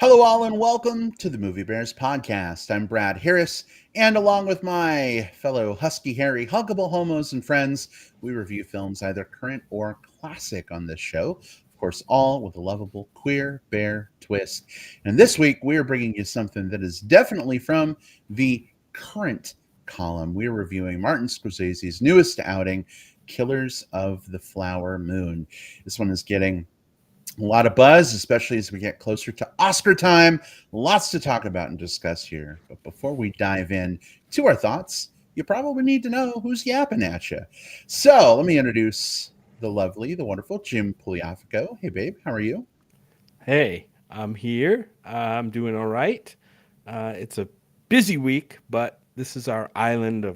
Hello, all, and welcome to the Movie Bears podcast. I'm Brad Harris, and along with my fellow husky, hairy, huggable homos and friends, we review films either current or classic on this show. Of course, all with a lovable queer bear twist. And this week, we're bringing you something that is definitely from the current column. We're reviewing Martin Scorsese's newest outing, Killers of the Flower Moon. This one is getting a lot of buzz, especially as we get closer to Oscar time. Lots to talk about and discuss here. But before we dive in to our thoughts, you probably need to know who's yapping at you. So let me introduce the lovely, the wonderful Jim Pugliafico. Hey, babe, how are you? Hey, I'm here. I'm doing all right. It's a busy week, but this is our island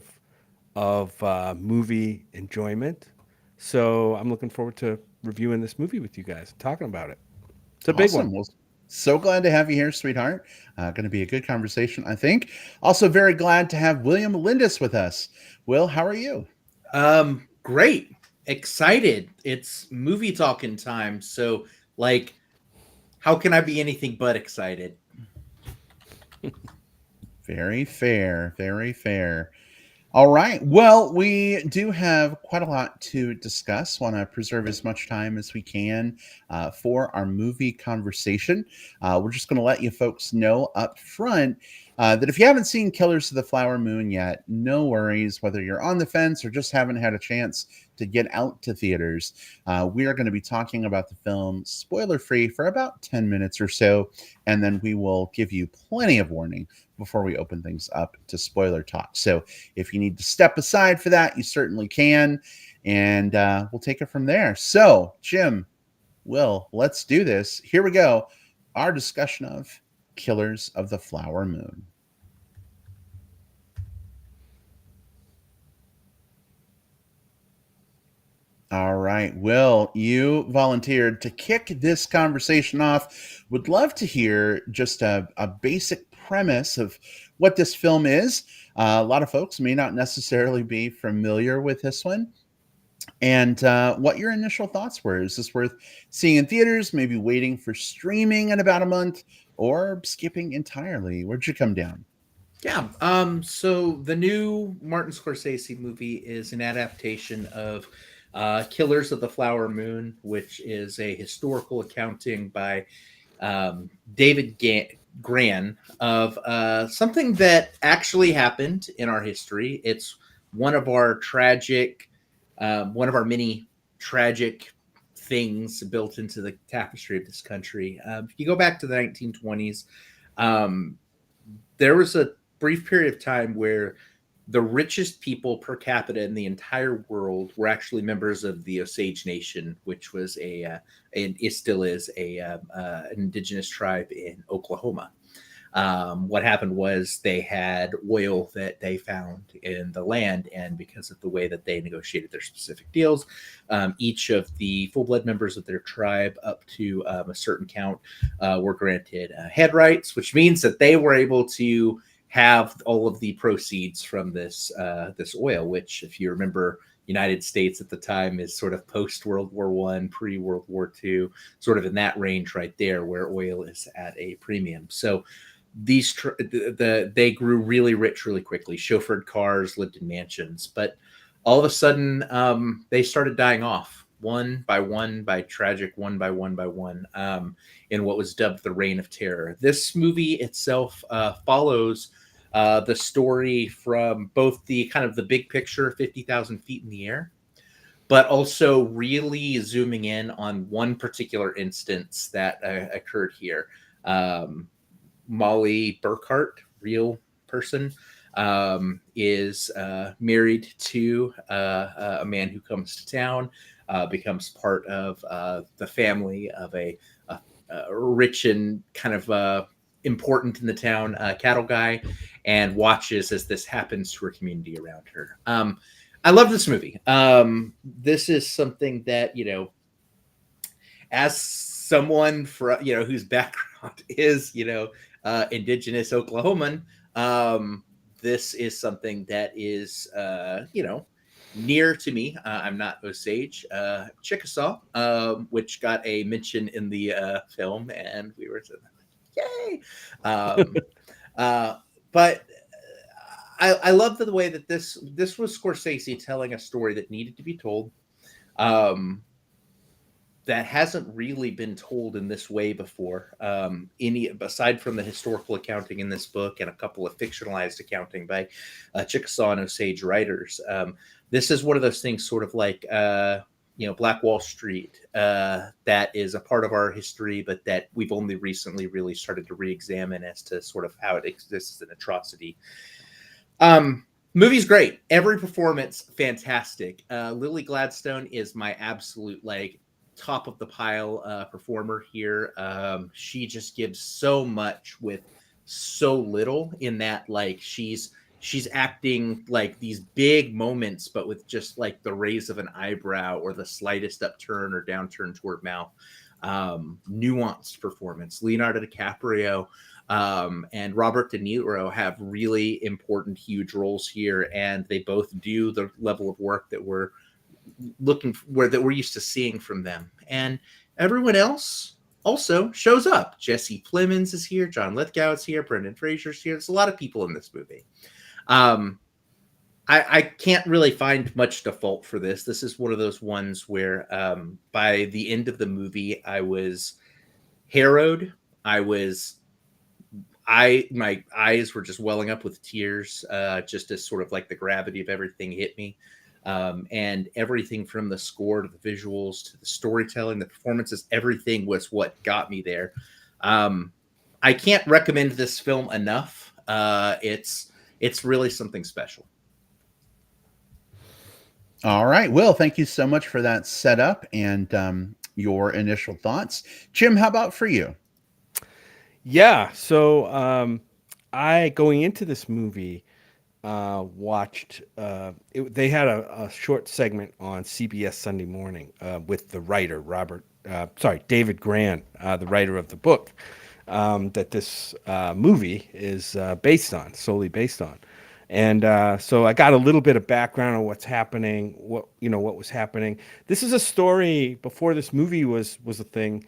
of movie enjoyment. So I'm looking forward to reviewing this movie with you guys, talking about it. It's a big one. Awesome. Well, so glad to have you here, sweetheart. Going to be a good conversation, I think. Also, very glad to have William Lindis with us. Will, how are you? Great. Excited. It's movie talking time. So, like, how can I be anything but excited? Very fair. Very fair. All right. Well, we do have quite a lot to discuss. Want to preserve as much time as we can for our movie conversation. We're just going to let you folks know up front that if you haven't seen Killers of the Flower Moon yet, no worries. Whether you're on the fence or just haven't had a chance to get out to theaters, we are going to be talking about the film spoiler free for about 10 minutes or so. And then we will give you plenty of warning before we open things up to spoiler talk. So if you need to step aside for that, you certainly can. And we'll take it from there. So, Jim, Will, let's do this. Here we go. Our discussion of Killers of the Flower Moon. All right. Will, you volunteered to kick this conversation off. Would love to hear just a basic premise of what this film is. A lot of folks may not necessarily be familiar with this one. And what your initial thoughts were. Is this worth seeing in theaters, maybe waiting for streaming in about a month, or skipping entirely? Where'd you come down? Yeah. So the new Martin Scorsese movie is an adaptation of Killers of the Flower Moon, which is a historical accounting by David Gran of something that actually happened in our history. It's one of our tragic, one of our many tragic things built into the tapestry of this country. If you go back to the 1920s, um, there was a brief period of time where the richest people per capita in the entire world were actually members of the Osage Nation, which was and it still is an indigenous tribe in Oklahoma. What happened was they had oil that they found in the land, and because of the way that they negotiated their specific deals, each of the full-blood members of their tribe, up to a certain count, were granted head rights, which means that they were able to have all of the proceeds from this oil. Which, if you remember, United States at the time is sort of post World War One, pre World War Two, sort of in that range right there, where oil is at a premium. So they grew really rich really quickly, chauffeured cars, lived in mansions, but all of a sudden they started dying off one by one, by tragic one by one by one, in what was dubbed the Reign of Terror. This movie itself follows the story from both the kind of the big picture, 50,000 feet in the air, but also really zooming in on one particular instance that occurred here. Um, Molly Burkhart, real person, is married to a man who comes to town, becomes part of the family of a rich and kind of important in the town cattle guy, and watches as this happens to her community around her. I love this movie. This is something that, as someone whose background is indigenous Oklahoman, this is something that is near to me. I'm not Osage, Chickasaw, which got a mention in the film, and we were Yay! Um, but I love the way that this was Scorsese telling a story that needed to be told. Um, that hasn't really been told in this way before. Any aside from the historical accounting in this book and a couple of fictionalized accounting by Chickasaw and Osage writers, this is one of those things, sort of like Black Wall Street, that is a part of our history, but that we've only recently really started to re-examine as to sort of how it exists as an atrocity. Movie's great. Every performance fantastic. Lily Gladstone is my absolute top of the pile performer here. She just gives so much with so little, in that she's acting like these big moments, but with just like the raise of an eyebrow or the slightest upturn or downturn to her mouth. Nuanced performance. Leonardo DiCaprio and Robert De Niro have really important, huge roles here, and they both do the level of work that we're used to seeing from them. And everyone else also shows up. Jesse Plemons is here, John Lithgow is here, Brendan Fraser's here. There's a lot of people in this movie. I can't really find much to fault for this. This is one of those ones where by the end of the movie, I was harrowed. My eyes were just welling up with tears, just as sort of like the gravity of everything hit me. And everything from the score to the visuals to the storytelling, the performances, everything was what got me there. I can't recommend this film enough. It's really something special. All right. Will, thank you so much for that setup and your initial thoughts. Jim, how about for you? Yeah. So I going into this movie watched. They had a short segment on CBS Sunday Morning with the writer David Gran, the writer of the book that this movie is solely based on. And so I got a little bit of background on what's happening, what was happening. This is a story before this movie was a thing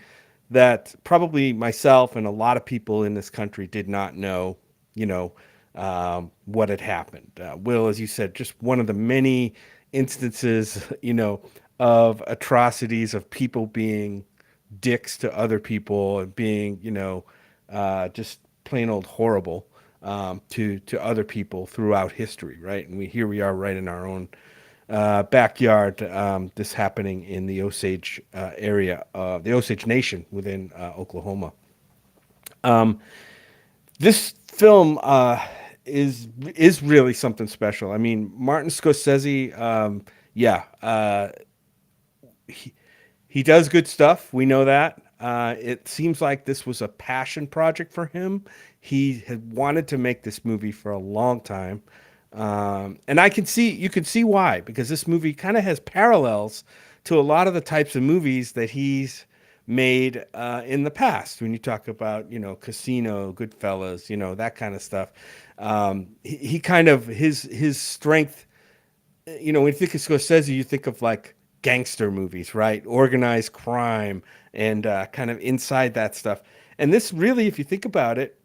that probably myself and a lot of people in this country did not know, what had happened. Will, as you said, just one of the many instances, of atrocities of people being dicks to other people and being, just plain old horrible to other people throughout history, right? And here we are, right in our own backyard. This happening in the Osage area, the Osage Nation within Oklahoma. This film is really something special. I mean, Martin Scorsese, he does good stuff. We know that. It seems like this was a passion project for him. He had wanted to make this movie for a long time. And you can see why, because this movie kind of has parallels to a lot of the types of movies that he's made in the past. When you talk about, Casino, Goodfellas, that kind of stuff. He kind of, his strength, when you think of Scorsese, you think of like gangster movies, right? Organized crime and kind of inside that stuff. And this really, if you think about it,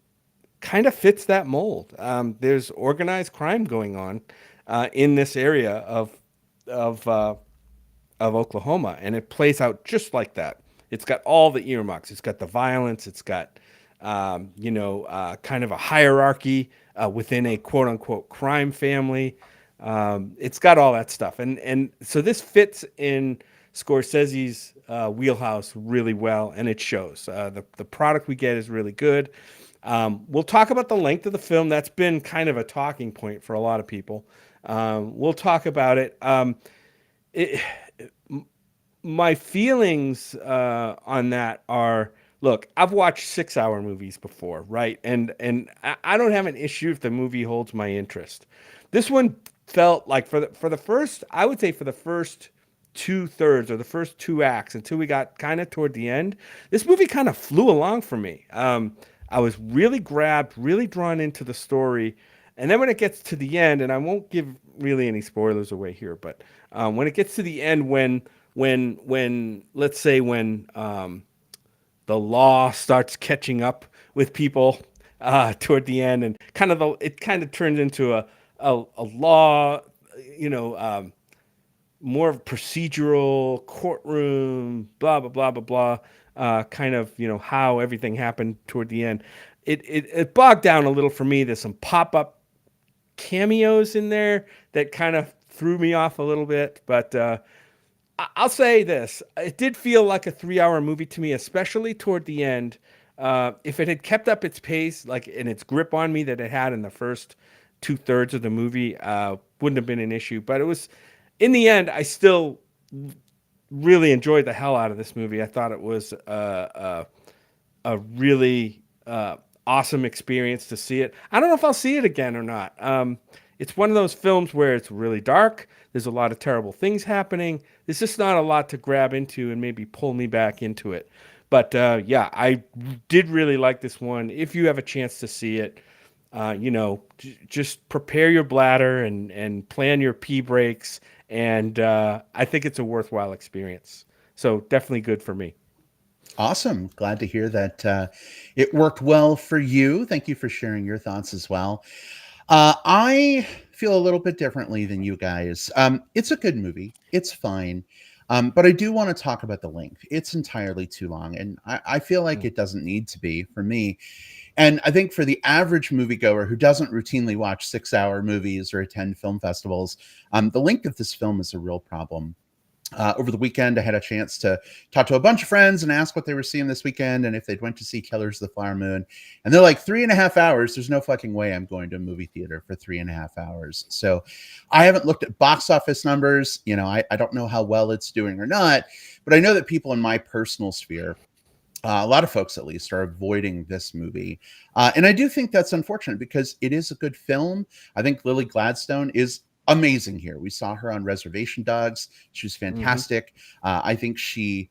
kind of fits that mold. There's organized crime going on in this area of Oklahoma, and it plays out just like that. It's got all the earmarks. It's got the violence. It's got kind of a hierarchy within a quote unquote crime family. It's got all that stuff, and so this fits in Scorsese's wheelhouse really well, and it shows. The product we get is really good. We'll talk about the length of the film. That's been kind of a talking point for a lot of people. We'll talk about it. My feelings on that are, look, I've watched 6-hour movies before, right? And I don't have an issue if the movie holds my interest. This one felt like for the first, I would say for the first 2/3 or the first 2 acts until we got kind of toward the end, this movie kind of flew along for me. I was really grabbed, really drawn into the story. And then when it gets to the end, and I won't give really any spoilers away here, but when it gets to the end, when let's say when the the law starts catching up with people toward the end, and it kind of turns into a law, more of procedural courtroom, blah blah blah blah blah, kind of how everything happened toward the end. It bogged down a little for me. There's some pop up cameos in there that kind of threw me off a little bit, but I'll say this: it did feel like a 3-hour movie to me, especially toward the end. If it had kept up its pace, like in its grip on me that it had in the first 2/3 of the movie, wouldn't have been an issue. But it was, in the end, I still really enjoyed the hell out of this movie. I thought it was a really awesome experience to see it. I don't know if I'll see it again or not. It's one of those films where it's really dark. There's a lot of terrible things happening. There's just not a lot to grab into and maybe pull me back into it. But yeah, I did really like this one. If you have a chance to see it, just prepare your bladder and plan your pee breaks. And I think it's a worthwhile experience. So definitely good for me. Awesome. Glad to hear that it worked well for you. Thank you for sharing your thoughts as well. I feel a little bit differently than you guys. It's a good movie. It's fine. But I do want to talk about the length. It's entirely too long. And I feel like it doesn't need to be for me. And I think for the average moviegoer who doesn't routinely watch 6-hour movies or attend film festivals, the length of this film is a real problem. Over the weekend, I had a chance to talk to a bunch of friends and ask what they were seeing this weekend and if they'd went to see Killers of the Flower Moon. And they're like, 3.5 hours. There's no fucking way I'm going to a movie theater for 3.5 hours. So I haven't looked at box office numbers. I don't know how well it's doing or not, but I know that people in my personal sphere, a lot of folks at least, are avoiding this movie. And I do think that's unfortunate because it is a good film. I think Lily Gladstone is amazing here. We saw her on Reservation Dogs. She was fantastic. I think she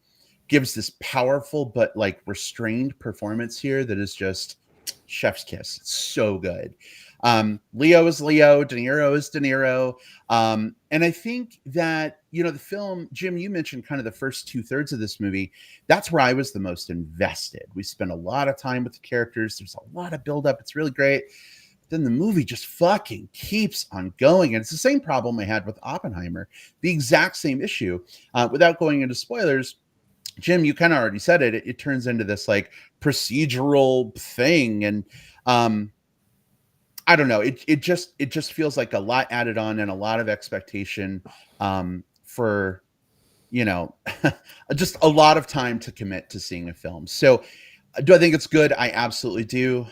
gives this powerful but like restrained performance here that is just chef's kiss. It's so good. Leo is Leo, De Niro is De Niro. And I think that, the film, Jim, you mentioned kind of the first 2/3 of this movie. That's where I was the most invested. We spent a lot of time with the characters. There's a lot of buildup. It's really great. Then the movie just fucking keeps on going. And it's the same problem I had with Oppenheimer, the exact same issue. Without going into spoilers, Jim, you kind of already said it. It turns into this like procedural thing. And I don't know. It just feels like a lot added on and a lot of expectation for, just a lot of time to commit to seeing a film. So do I think it's good? I absolutely do.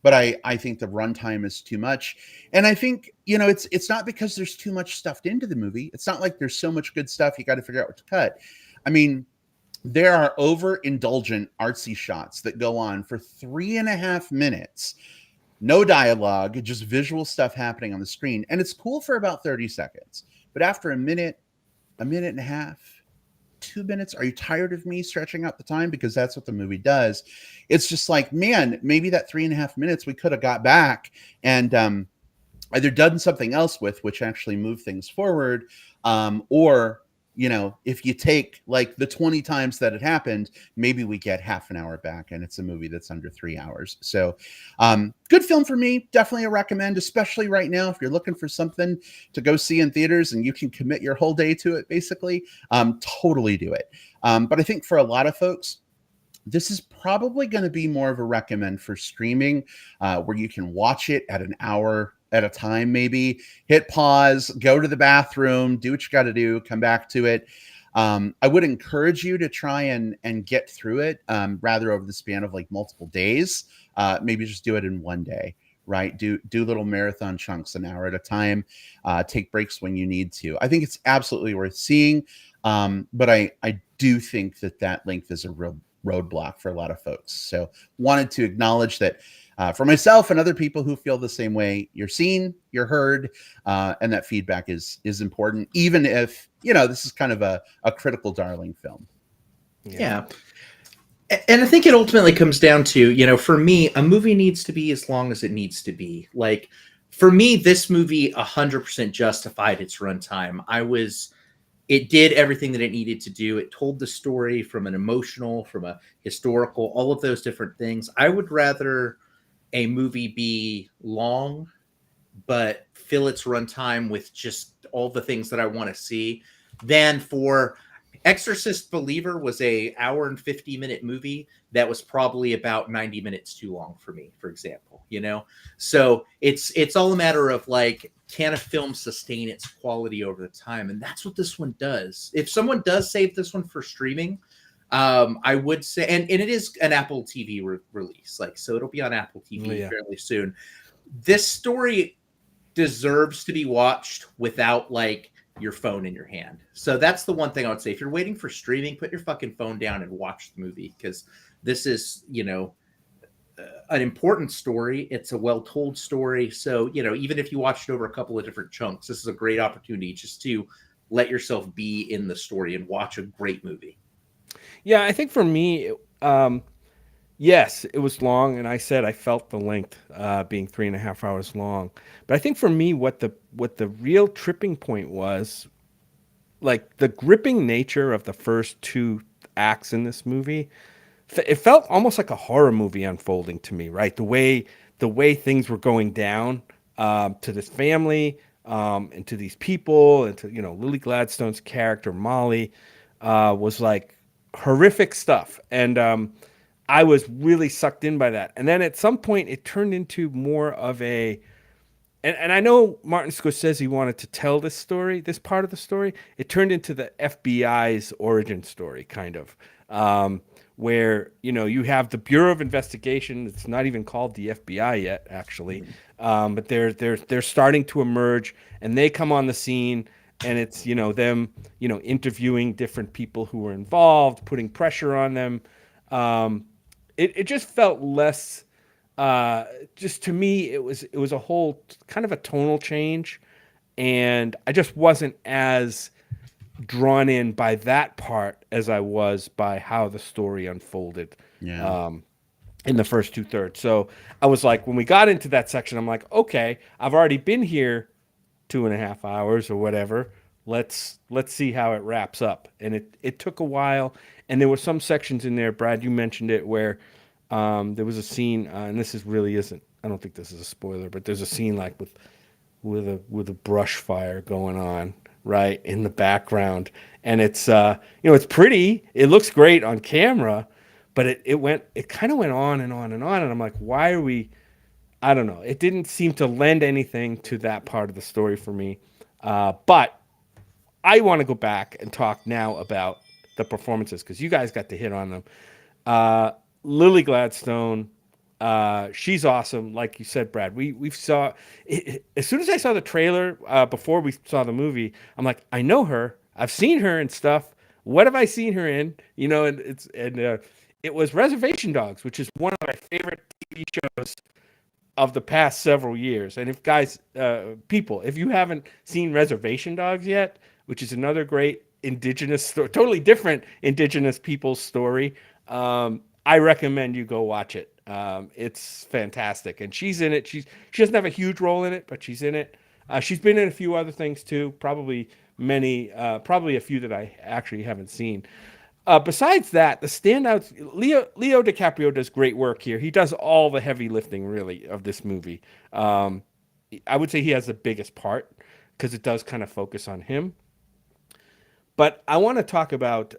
But I think the runtime is too much. And I think, it's not because there's too much stuffed into the movie. It's not like there's so much good stuff you got to figure out what to cut. I mean, there are overindulgent artsy shots that go on for 3.5 minutes. No dialogue, just visual stuff happening on the screen. And it's cool for about 30 seconds. But after a minute and a half, 2 minutes, are you tired of me stretching out the time? Because that's what the movie does. It's just like, man, maybe that 3.5 minutes we could have got back and either done something else with, which actually moved things forward, or if you take like the 20 times that it happened, maybe we get half an hour back and it's a movie that's under 3 hours. So good film for me. Definitely a recommend, especially right now. If you're looking for something to go see in theaters and you can commit your whole day to it, basically, totally do it. But I think for a lot of folks, this is probably going to be more of a recommend for streaming, where you can watch it at an hour at a time, maybe hit pause, go to the bathroom, do what you got to do, come back to it. I would encourage you to try and get through it, rather over the span of like multiple days. Maybe just do it in one day, right? Do little marathon chunks, an hour at a time. Take breaks when you need to. I think it's absolutely worth seeing. But I do think that length is a real roadblock for a lot of folks. So wanted to acknowledge that. For myself and other people who feel the same way, you're seen, you're heard, and that feedback is important, even if, this is kind of a critical darling film. Yeah. And I think it ultimately comes down to, for me, a movie needs to be as long as it needs to be. Like, for me, this movie 100% justified its runtime. it did everything that it needed to do. It told the story from an emotional, from a historical, all of those different things. I would rather a movie be long but fill its runtime with just all the things that I want to see than for Exorcist Believer was a hour and 50-minute movie that was probably about 90 minutes too long for me, for example, you know? So it's all a matter of like, can a film sustain its quality over the time? And that's what this one does. If someone does save this one for streaming, I would say, and it is an Apple TV release, like, so it'll be on Apple TV fairly soon. This story deserves to be watched without like your phone in your hand. So that's the one thing I would say. If you're waiting for streaming, put your fucking phone down and watch the movie, because this is, you know, an important story. It's a well-told story. So, you know, even if you watched it over a couple of different chunks, this is a great opportunity just to let yourself be in the story and watch a great movie. Yeah, I think for me, yes, it was long, and I said I felt the length being 3.5 hours long. But I think for me, what the real tripping point was, like the gripping nature of the first two acts in this movie. It felt almost like a horror movie unfolding to me, right? The way things were going down to this family and to these people and to, you know, Lily Gladstone's character Molly was like horrific stuff, and I was really sucked in by that. And then at some point, it turned into more of a, and I know Martin Scorsese wanted to tell this story, this part of the story. It turned into the FBI's origin story, kind of, where, you know, you have the Bureau of Investigation. It's not even called the FBI yet, actually, but they're starting to emerge, and they come on the scene, and it's, you know, them, you know, interviewing different people who were involved, putting pressure on them. It just felt less. Just to me, it was a whole kind of a tonal change, and I just wasn't as drawn in by that part as I was by how the story unfolded. Yeah. In the first 2/3. So I was like, when we got into that section, I'm like, okay, I've already been here 2.5 hours or whatever. Let's see how it wraps up. And it took a while, and there were some sections in there, Brad, you mentioned it, where there was a scene, and this is really isn't. I don't think this is a spoiler, but there's a scene like with a brush fire going on right in the background, and it's you know, it's pretty. It looks great on camera, but it kind of went on and on and on, and I'm like, why are we? I don't know. It didn't seem to lend anything to that part of the story for me, but I want to go back and talk now about the performances because you guys got to hit on them. Lily Gladstone, she's awesome. Like you said, Brad, we saw as soon as I saw the trailer before we saw the movie, I'm like, I know her. I've seen her and stuff. What have I seen her in? You know, and it was Reservation Dogs, which is one of my favorite TV shows of the past several years. And if guys, people, if you haven't seen Reservation Dogs yet, which is another great indigenous story, totally different indigenous people's story, I recommend you go watch it. It's fantastic, and she's in it. She doesn't have a huge role in it, but she's in it. She's been in a few other things too, probably a few that I actually haven't seen. Besides that, the standouts, Leo DiCaprio does great work here. He does all the heavy lifting, really, of this movie. I would say he has the biggest part because it does kind of focus on him. But I want to talk about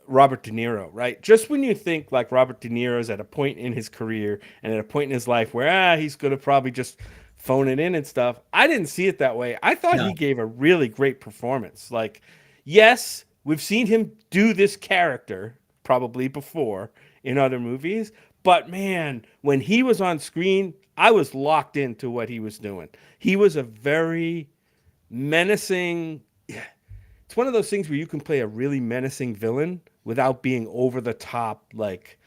Robert De Niro, right? Just when you think like Robert De Niro's at a point in his career and at a point in his life where he's going to probably just phone it in and stuff, I didn't see it that way. I thought he gave a really great performance. Like, yes, we've seen him do this character probably before in other movies, but man, when he was on screen, I was locked into what he was doing. He was a very menacing. It's one of those things where you can play a really menacing villain without being over the top, like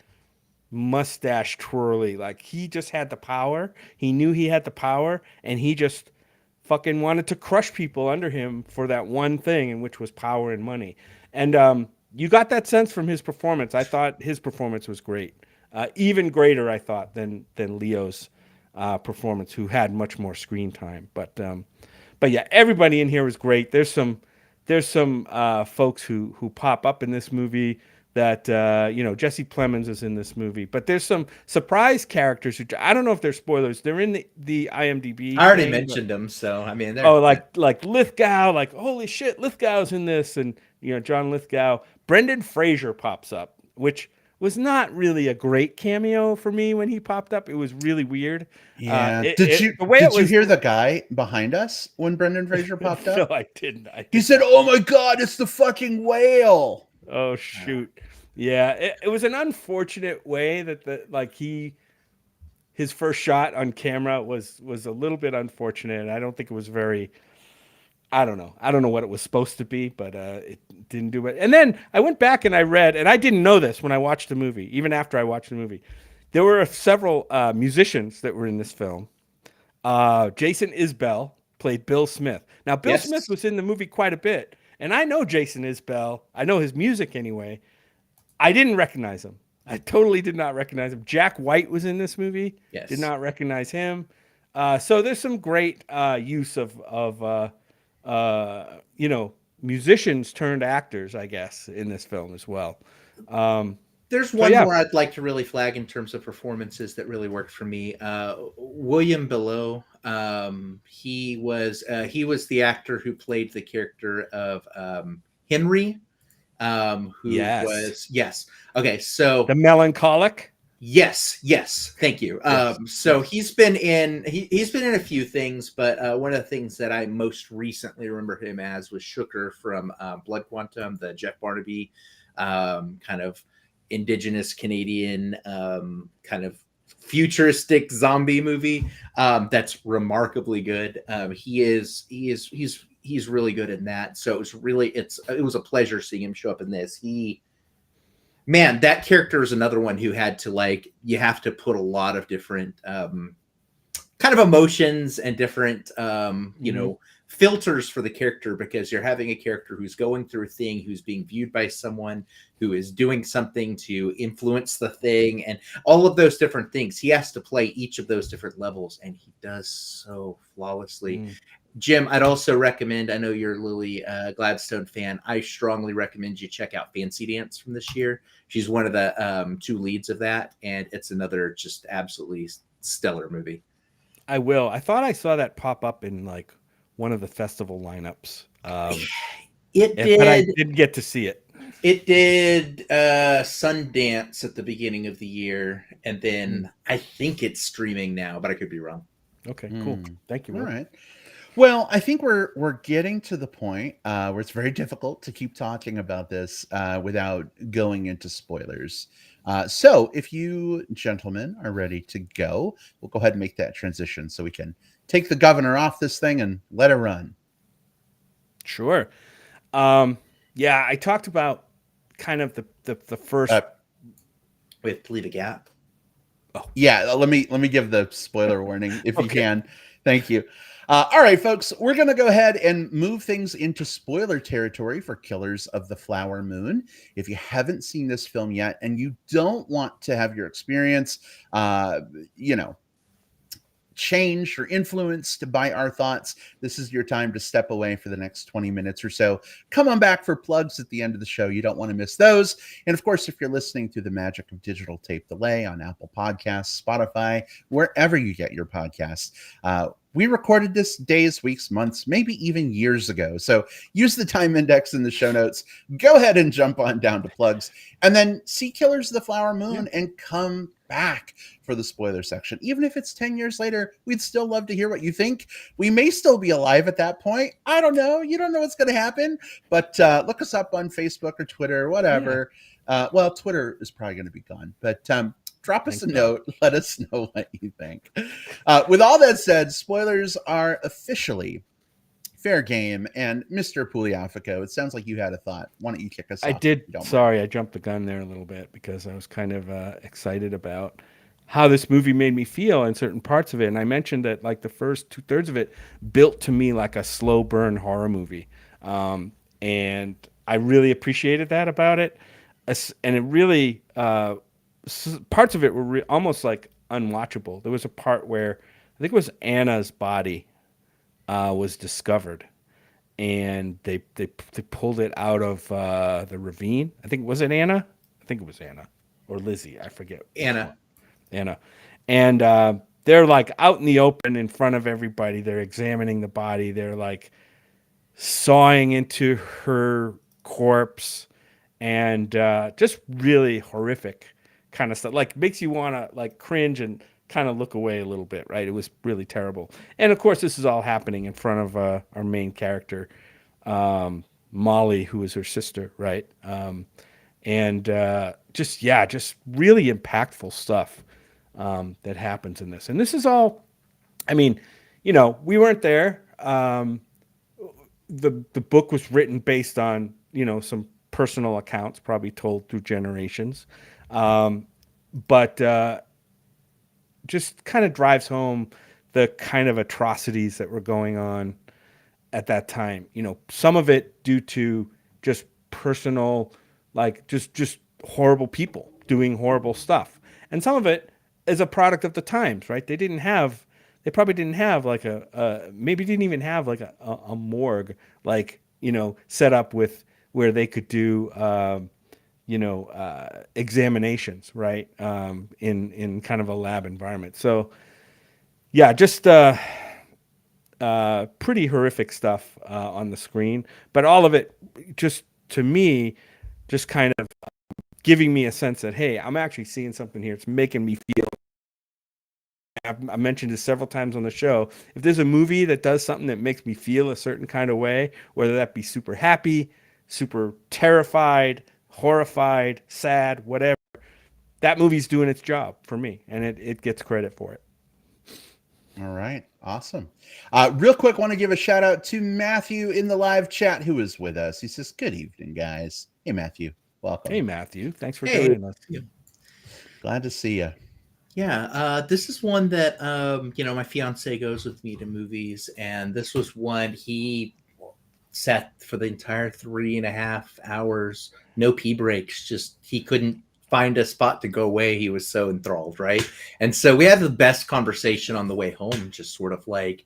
mustache twirly. Like he just had the power. He knew he had the power, and he just fucking wanted to crush people under him for that one thing, and which was power and money. And you got that sense from his performance. I thought his performance was great, even greater, I thought, than Leo's performance, who had much more screen time. But yeah, everybody in here was great. There's some there's some folks who pop up in this movie that Jesse Plemons is in this movie, but there's some surprise characters who I don't know if they're spoilers. They're in the IMDb I already thing, but mentioned them, so I mean, oh, they're like Lithgow, like holy shit, Lithgow's in this, and John Lithgow. Brendan Fraser pops up, which was not really a great cameo for me when he popped up. It was really weird. Yeah. The way it Did you was. hear the guy behind us when Brendan Fraser popped No, up? I didn't. He said, "Oh my God, it's the fucking whale." Oh shoot, yeah. It was an unfortunate way that his first shot on camera was a little bit unfortunate. I don't think it was very. I don't know. I don't know what it was supposed to be, but it didn't do it. And then I went back and I read, and I didn't know this when I watched the movie. Even after I watched the movie, there were several musicians that were in this film. Jason Isbell played Bill Smith. Now, Bill Yes. Smith was in the movie quite a bit, and I know Jason Isbell. I know his music anyway. I didn't recognize him. I totally did not recognize him. Jack White was in this movie. Yes. Did not recognize him. So there's some great use of musicians turned actors, I guess, in this film as well. There's So, one yeah. more I'd like to really flag in terms of performances that really worked for me. William Below. He was the actor who played the character of Henry. Who Yes. was yes. Okay, so The melancholic. yes, thank you. Yes. So he's been in a few things, but one of the things that I most recently remember him as was Shooker from Blood Quantum, the Jeff Barnaby kind of indigenous Canadian kind of futuristic zombie movie that's remarkably good. He's really good in that. So it was a pleasure seeing him show up in this. Man, that character is another one who had to you have to put a lot of different kind of emotions and different filters for the character, because you're having a character who's going through a thing, who's being viewed by someone who is doing something to influence the thing, and all of those different things. He has to play each of those different levels, and he does so flawlessly. Jim, I'd also recommend, I know you're a Lily Gladstone fan, I strongly recommend you check out Fancy Dance from this year. She's one of the two leads of that, and it's another just absolutely stellar movie. I will. I thought I saw that pop up in one of the festival lineups. It did, but I didn't get to see it. It did Sundance at the beginning of the year, and then I think it's streaming now, but I could be wrong. Okay, cool. Thank you. All Will. right. Well, I think we're getting to the point where it's very difficult to keep talking about this without going into spoilers. So if you gentlemen are ready to go, we'll go ahead and make that transition so we can take the governor off this thing and let it run. Sure. Yeah, I talked about kind of the first. Wait, leave a gap. Oh. Yeah, let me give the spoiler warning if you can. Thank you. All right, folks, we're going to go ahead and move things into spoiler territory for Killers of the Flower Moon. If you haven't seen this film yet and you don't want to have your experience, changed or influenced by our thoughts, this is your time to step away for the next 20 minutes or so. Come on back for plugs at the end of the show. You don't want to miss those. And of course, if you're listening through the magic of digital tape delay on Apple Podcasts, Spotify, wherever you get your podcasts, we recorded this days, weeks, months, maybe even years ago. So use the time index in the show notes. Go ahead and jump on down to plugs, and then see Killers of the Flower Moon and come back for the spoiler section. Even if it's 10 years later, we'd still love to hear what you think. We may still be alive at that point. I don't know. You don't know what's going to happen. But look us up on Facebook or Twitter or whatever. Yeah. Well, Twitter is probably going to be gone. But drop us a note. Let us know what you think. With all that said, spoilers are officially fair game. And Mr. Pugliafico, it sounds like you had a thought. Why don't you kick us off? I did. Sorry, I jumped the gun there a little bit because I was kind of excited about how this movie made me feel in certain parts of it. And I mentioned that the first 2/3 of it built to me like a slow burn horror movie. And I really appreciated that about it. And it really... parts of it were almost unwatchable. There was a part where I think it was Anna's body was discovered, and they pulled it out of the ravine. I think, was it Anna? I think it was Anna or Lizzie. I forget which one. Anna. Anna. And they're like out in the open in front of everybody. They're examining the body. They're like sawing into her corpse, and just really horrific kind of stuff. Like makes you want to like cringe and kind of look away a little bit, right? It was really terrible. And of course, this is all happening in front of our main character, Molly, who is her sister, right? And just really impactful stuff that happens in this. And this is all, I mean, we weren't there. The book was written based on some personal accounts, probably told through generations, but just kind of drives home the kind of atrocities that were going on at that time. Some of it due to just personal, like just horrible people doing horrible stuff, and some of it is a product of the times, right? They probably didn't have like maybe didn't even have like a morgue, like set up with where they could do examinations, right? In kind of a lab environment. So yeah, just pretty horrific stuff on the screen, but all of it just to me, just kind of giving me a sense that, hey, I'm actually seeing something here. It's making me feel. I mentioned this several times on the show. If there's a movie that does something that makes me feel a certain kind of way, whether that be super happy, super terrified, horrified, sad, whatever, that movie's doing its job for me, and it gets credit for it. All right. Awesome. Real quick, want to give a shout out to Matthew in the live chat who is with us. He says, "Good evening, guys." Hey, Matthew. Welcome. Hey, Matthew. Thanks for joining us. Glad to see you. Yeah, this is one that my fiance goes with me to movies, and this was one he sat for the entire 3.5 hours, no pee breaks. Just he couldn't find a spot to go away. He was so enthralled, right? And so we had the best conversation on the way home, just sort of like,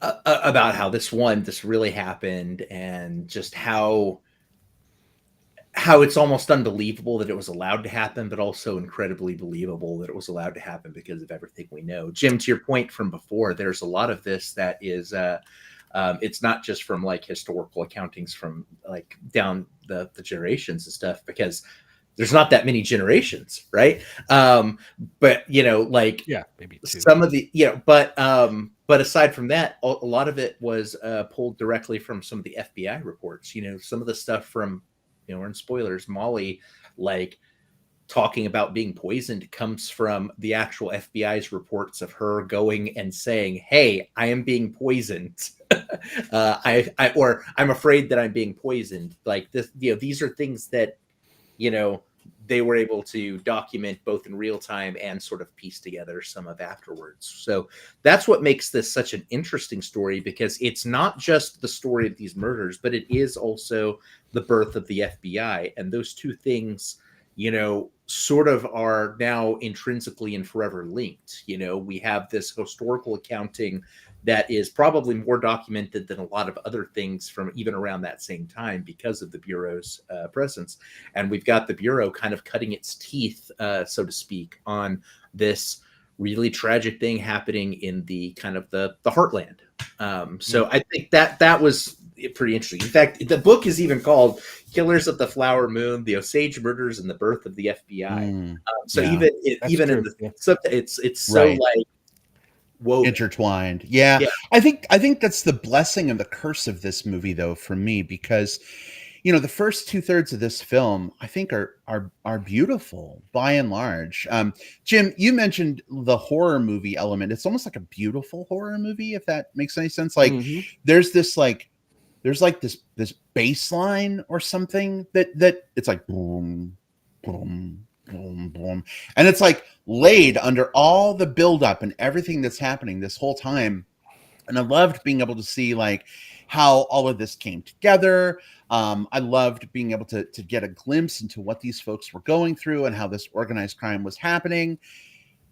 about how this really happened, and just how it's almost unbelievable that it was allowed to happen, but also incredibly believable that it was allowed to happen because of everything we know. Jim, to your point from before, there's a lot of this that is, it's not just from like historical accountings from like down the generations and stuff, because there's not that many generations, right? But like maybe two. Some of the but aside from that, a lot of it was pulled directly from some of the FBI reports. Some of the stuff from we're in spoilers. Molly, like talking about being poisoned, comes from the actual FBI's reports of her going and saying, "Hey, I am being poisoned. I'm afraid that I'm being poisoned." Like this, these are things that they were able to document both in real time and sort of piece together some of afterwards. So that's what makes this such an interesting story, because it's not just the story of these murders, but it is also the birth of the FBI. And those two things, sort of are now intrinsically and forever linked. We have this historical accounting that is probably more documented than a lot of other things from even around that same time because of the Bureau's presence. And we've got the Bureau kind of cutting its teeth, so to speak, on this really tragic thing happening in the kind of the heartland. So I think that was pretty interesting. In fact, the book is even called "Killers of the Flower Moon: The Osage Murders and the Birth of the FBI." So Yeah, even in true. it's so Right. like woven. Intertwined. Yeah. I think that's the blessing and the curse of this movie, though, for me, because the first 2/3 of this film I think are beautiful by and large. Jim, you mentioned the horror movie element. It's almost like a beautiful horror movie, if that makes any sense. Like there's this this bass line or something that it's like boom, boom, boom, boom, and it's like laid under all the buildup and everything that's happening this whole time. And I loved being able to see like how all of this came together. I loved being able to get a glimpse into what these folks were going through and how this organized crime was happening.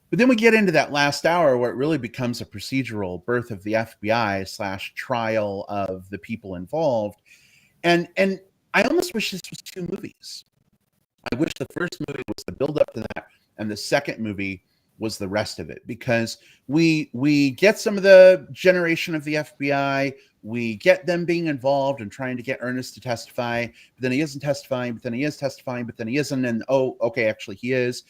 But then we get into that last hour where it really becomes a procedural birth of the FBI / trial of the people involved. And I almost wish this was two movies. I wish the first movie was the build up to that, and the second movie was the rest of it, because we get some of the generation of the FBI. We get them being involved and trying to get Ernest to testify, but then he isn't testifying, but then he is testifying, but then he isn't, and oh, okay, actually he is.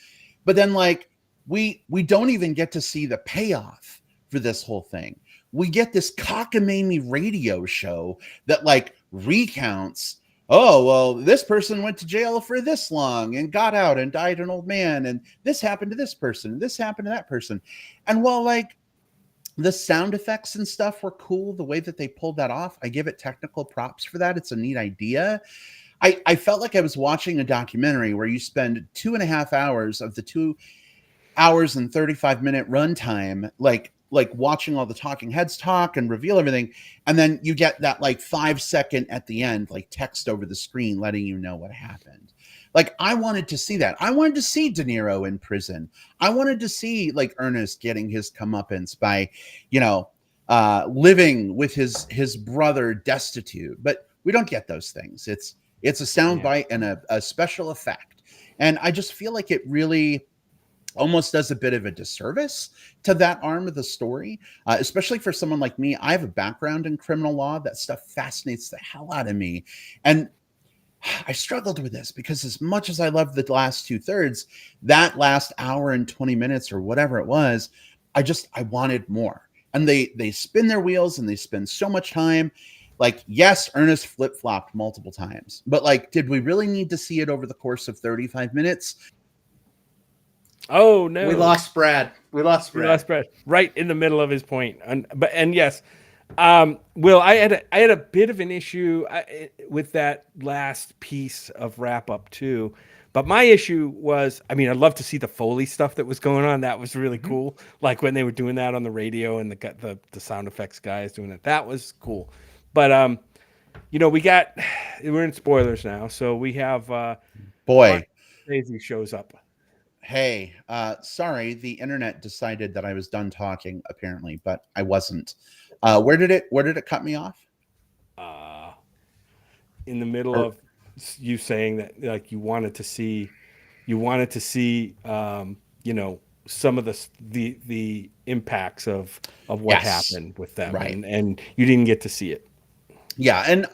But then like we don't even get to see the payoff for this whole thing. We get this cockamamie radio show that like recounts, oh, well, this person went to jail for this long and got out and died an old man, and this happened to this person, and this happened to that person. And while like the sound effects and stuff were cool, the way that they pulled that off, I give it technical props for that. It's a neat idea. I felt like I was watching a documentary where you spend 2.5 hours of the 2 hours and 35-minute runtime, like watching all the talking heads talk and reveal everything, and then you get that like 5-second at the end, like text over the screen letting you know what happened. Like I wanted to see that. I wanted to see De Niro in prison. I wanted to see like Ernest getting his comeuppance by, living with his brother destitute. But we don't get those things. It's a soundbite and a special effect, and I just feel like it really almost does a bit of a disservice to that arm of the story, especially for someone like me. I have a background in criminal law. That stuff fascinates the hell out of me. And I struggled with this because as much as I loved the last 2/3, that last hour and 20 minutes or whatever it was, I wanted more. And they spin their wheels and they spend so much time. Like, yes, Ernest flip-flopped multiple times, but like, did we really need to see it over the course of 35 minutes? Oh no, we lost Brad. We lost Brad right in the middle of his point. And yes, Will, I had a bit of an issue with that last piece of wrap up too. But my issue was, I mean, I'd love to see the Foley stuff that was going on. That was really cool. Like when they were doing that on the radio and the sound effects guys doing it. That was cool. But we're in spoilers now, so we have Scorsese shows up. Hey, sorry, the internet decided that I was done talking, apparently, but I wasn't. Where did it cut me off? In the middle of you saying that like you wanted to see some of the impacts of what happened with them, right. and you didn't get to see it. Yeah, and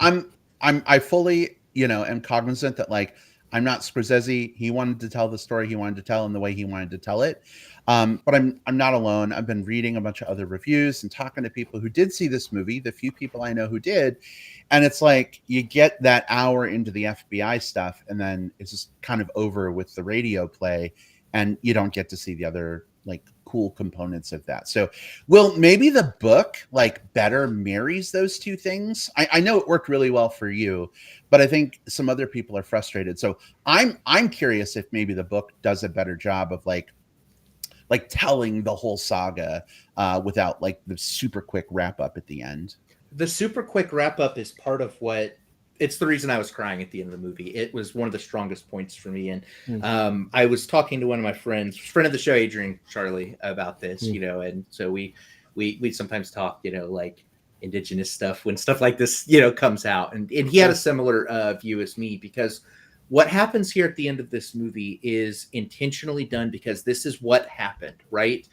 I fully, am cognizant that like I'm not Scorsese. He wanted to tell the story he wanted to tell in the way he wanted to tell it. But I'm not alone. I've been reading a bunch of other reviews and talking to people who did see this movie, the few people I know who did. And it's like you get that hour into the FBI stuff and then it's just kind of over with the radio play and you don't get to see the other like cool components of that. So, Will, maybe the book like better marries those two things. I know it worked really well for you, but I think some other people are frustrated. So I'm curious if maybe the book does a better job of like telling the whole saga without like the super quick wrap up at the end. The super quick wrap up is part of what it's the reason I was crying at the end of the movie. It was one of the strongest points for me. And I was talking to one of my friends, friend of the show, Adrian Charlie, about this, and so we sometimes talk, like indigenous stuff when stuff like this, comes out. And he had a similar view as me, because what happens here at the end of this movie is intentionally done because this is what happened, right?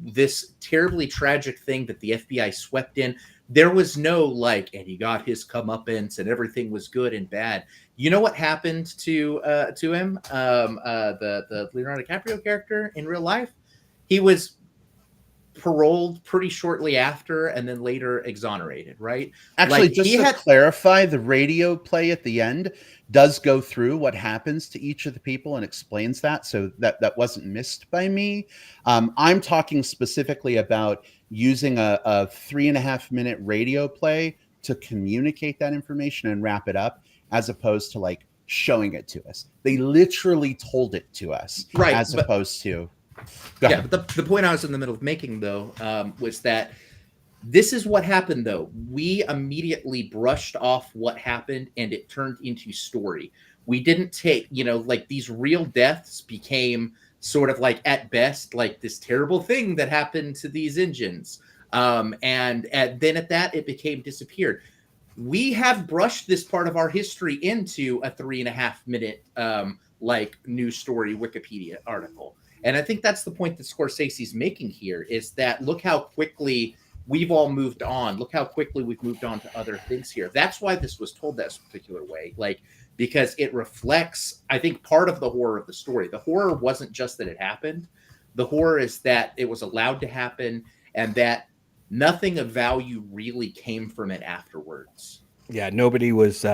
This terribly tragic thing that the FBI swept in. There was no like, and he got his comeuppance and everything was good and bad. You know what happened to him? The Leonardo DiCaprio character in real life, he was paroled pretty shortly after and then later exonerated, right? Actually, like, clarify, the radio play at the end does go through what happens to each of the people and explains that, so that wasn't missed by me. I'm talking specifically about using a 3.5-minute radio play to communicate that information and wrap it up, as opposed to like showing it to us. They literally told it to us, right? As opposed to but the point I was in the middle of making, though, was that this is what happened, though. We immediately brushed off what happened and it turned into story. We didn't take, like these real deaths became sort of like at best like this terrible thing that happened to these engines. And then at that it became disappeared. We have brushed this part of our history into a 3.5 minute like news story Wikipedia article. And I think that's the point that Scorsese's making here, is that look how quickly we've all moved on. Look how quickly we've moved on to other things here. That's why this was told that particular way. Like, because it reflects, I think, part of the horror of the story. The horror wasn't just that it happened. The horror is that it was allowed to happen and that nothing of value really came from it afterwards. Yeah, nobody was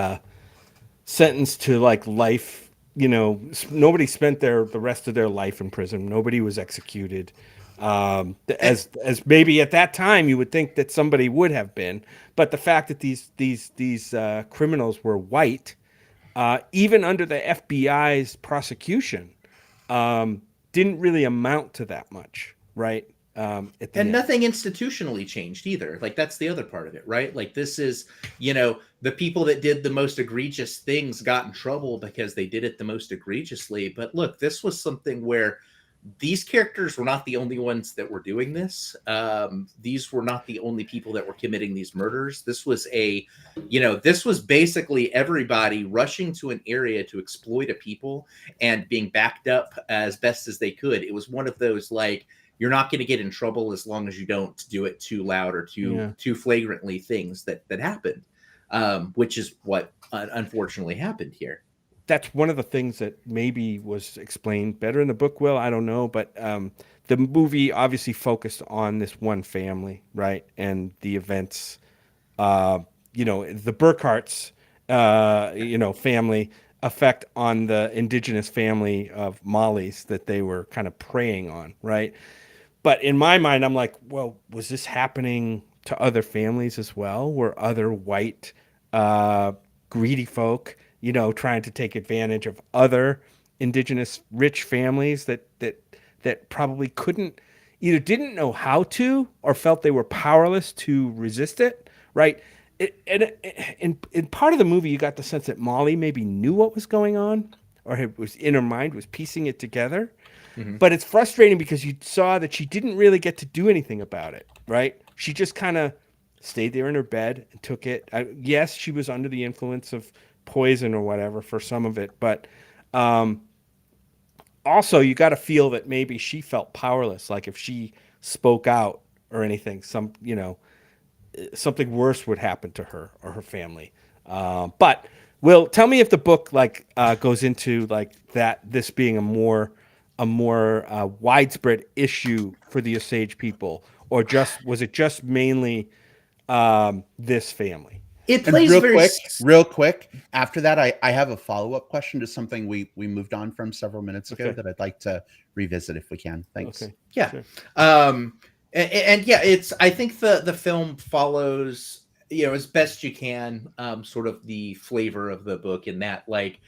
sentenced to like life. You know, nobody spent the rest of their life in prison. Nobody was executed. As maybe at that time you would think that somebody would have been, but the fact that these criminals were white, even under the FBI's prosecution, didn't really amount to that much, right? At the And end. nothing institutionally changed either. Like, that's the other part of it, right? Like, this is, the people that did the most egregious things got in trouble because they did it the most egregiously. But look, this was something where these characters were not the only ones that were doing this. These were not the only people that were committing these murders. This was this was basically everybody rushing to an area to exploit a people and being backed up as best as they could. It was one of those, like, you're not going to get in trouble as long as you don't do it too loud or too flagrantly things that happened, which is what unfortunately happened here. That's one of the things that maybe was explained better in the book. Will, I don't know, but the movie obviously focused on this one family, right, and the events. The Burkharts, family effect on the indigenous family of Molly's that they were kind of preying on, right? But in my mind, I'm like, well, was this happening to other families as well? Were other white greedy folk, trying to take advantage of other indigenous rich families that probably couldn't, either didn't know how to or felt they were powerless to resist it, right? In part of the movie, you got the sense that Molly maybe knew what was going on, or it was in her mind was piecing it together. Mm-hmm. But it's frustrating because you saw that she didn't really get to do anything about it, right? She just kind of stayed there in her bed and took it. Yes, she was under the influence of poison or whatever for some of it, but also you got to feel that maybe she felt powerless. Like if she spoke out or anything, something worse would happen to her or her family. But Will, tell me if the book goes into like that, this being a more widespread issue for the Osage people, or was it just mainly this family? It And plays real quick, after that, I have a follow-up question to something we moved on from several minutes ago that I'd like to revisit if we can. Thanks. Okay. Yeah. Sure. And yeah, I think the film follows, as best you can, sort of the flavor of the book, in that, like,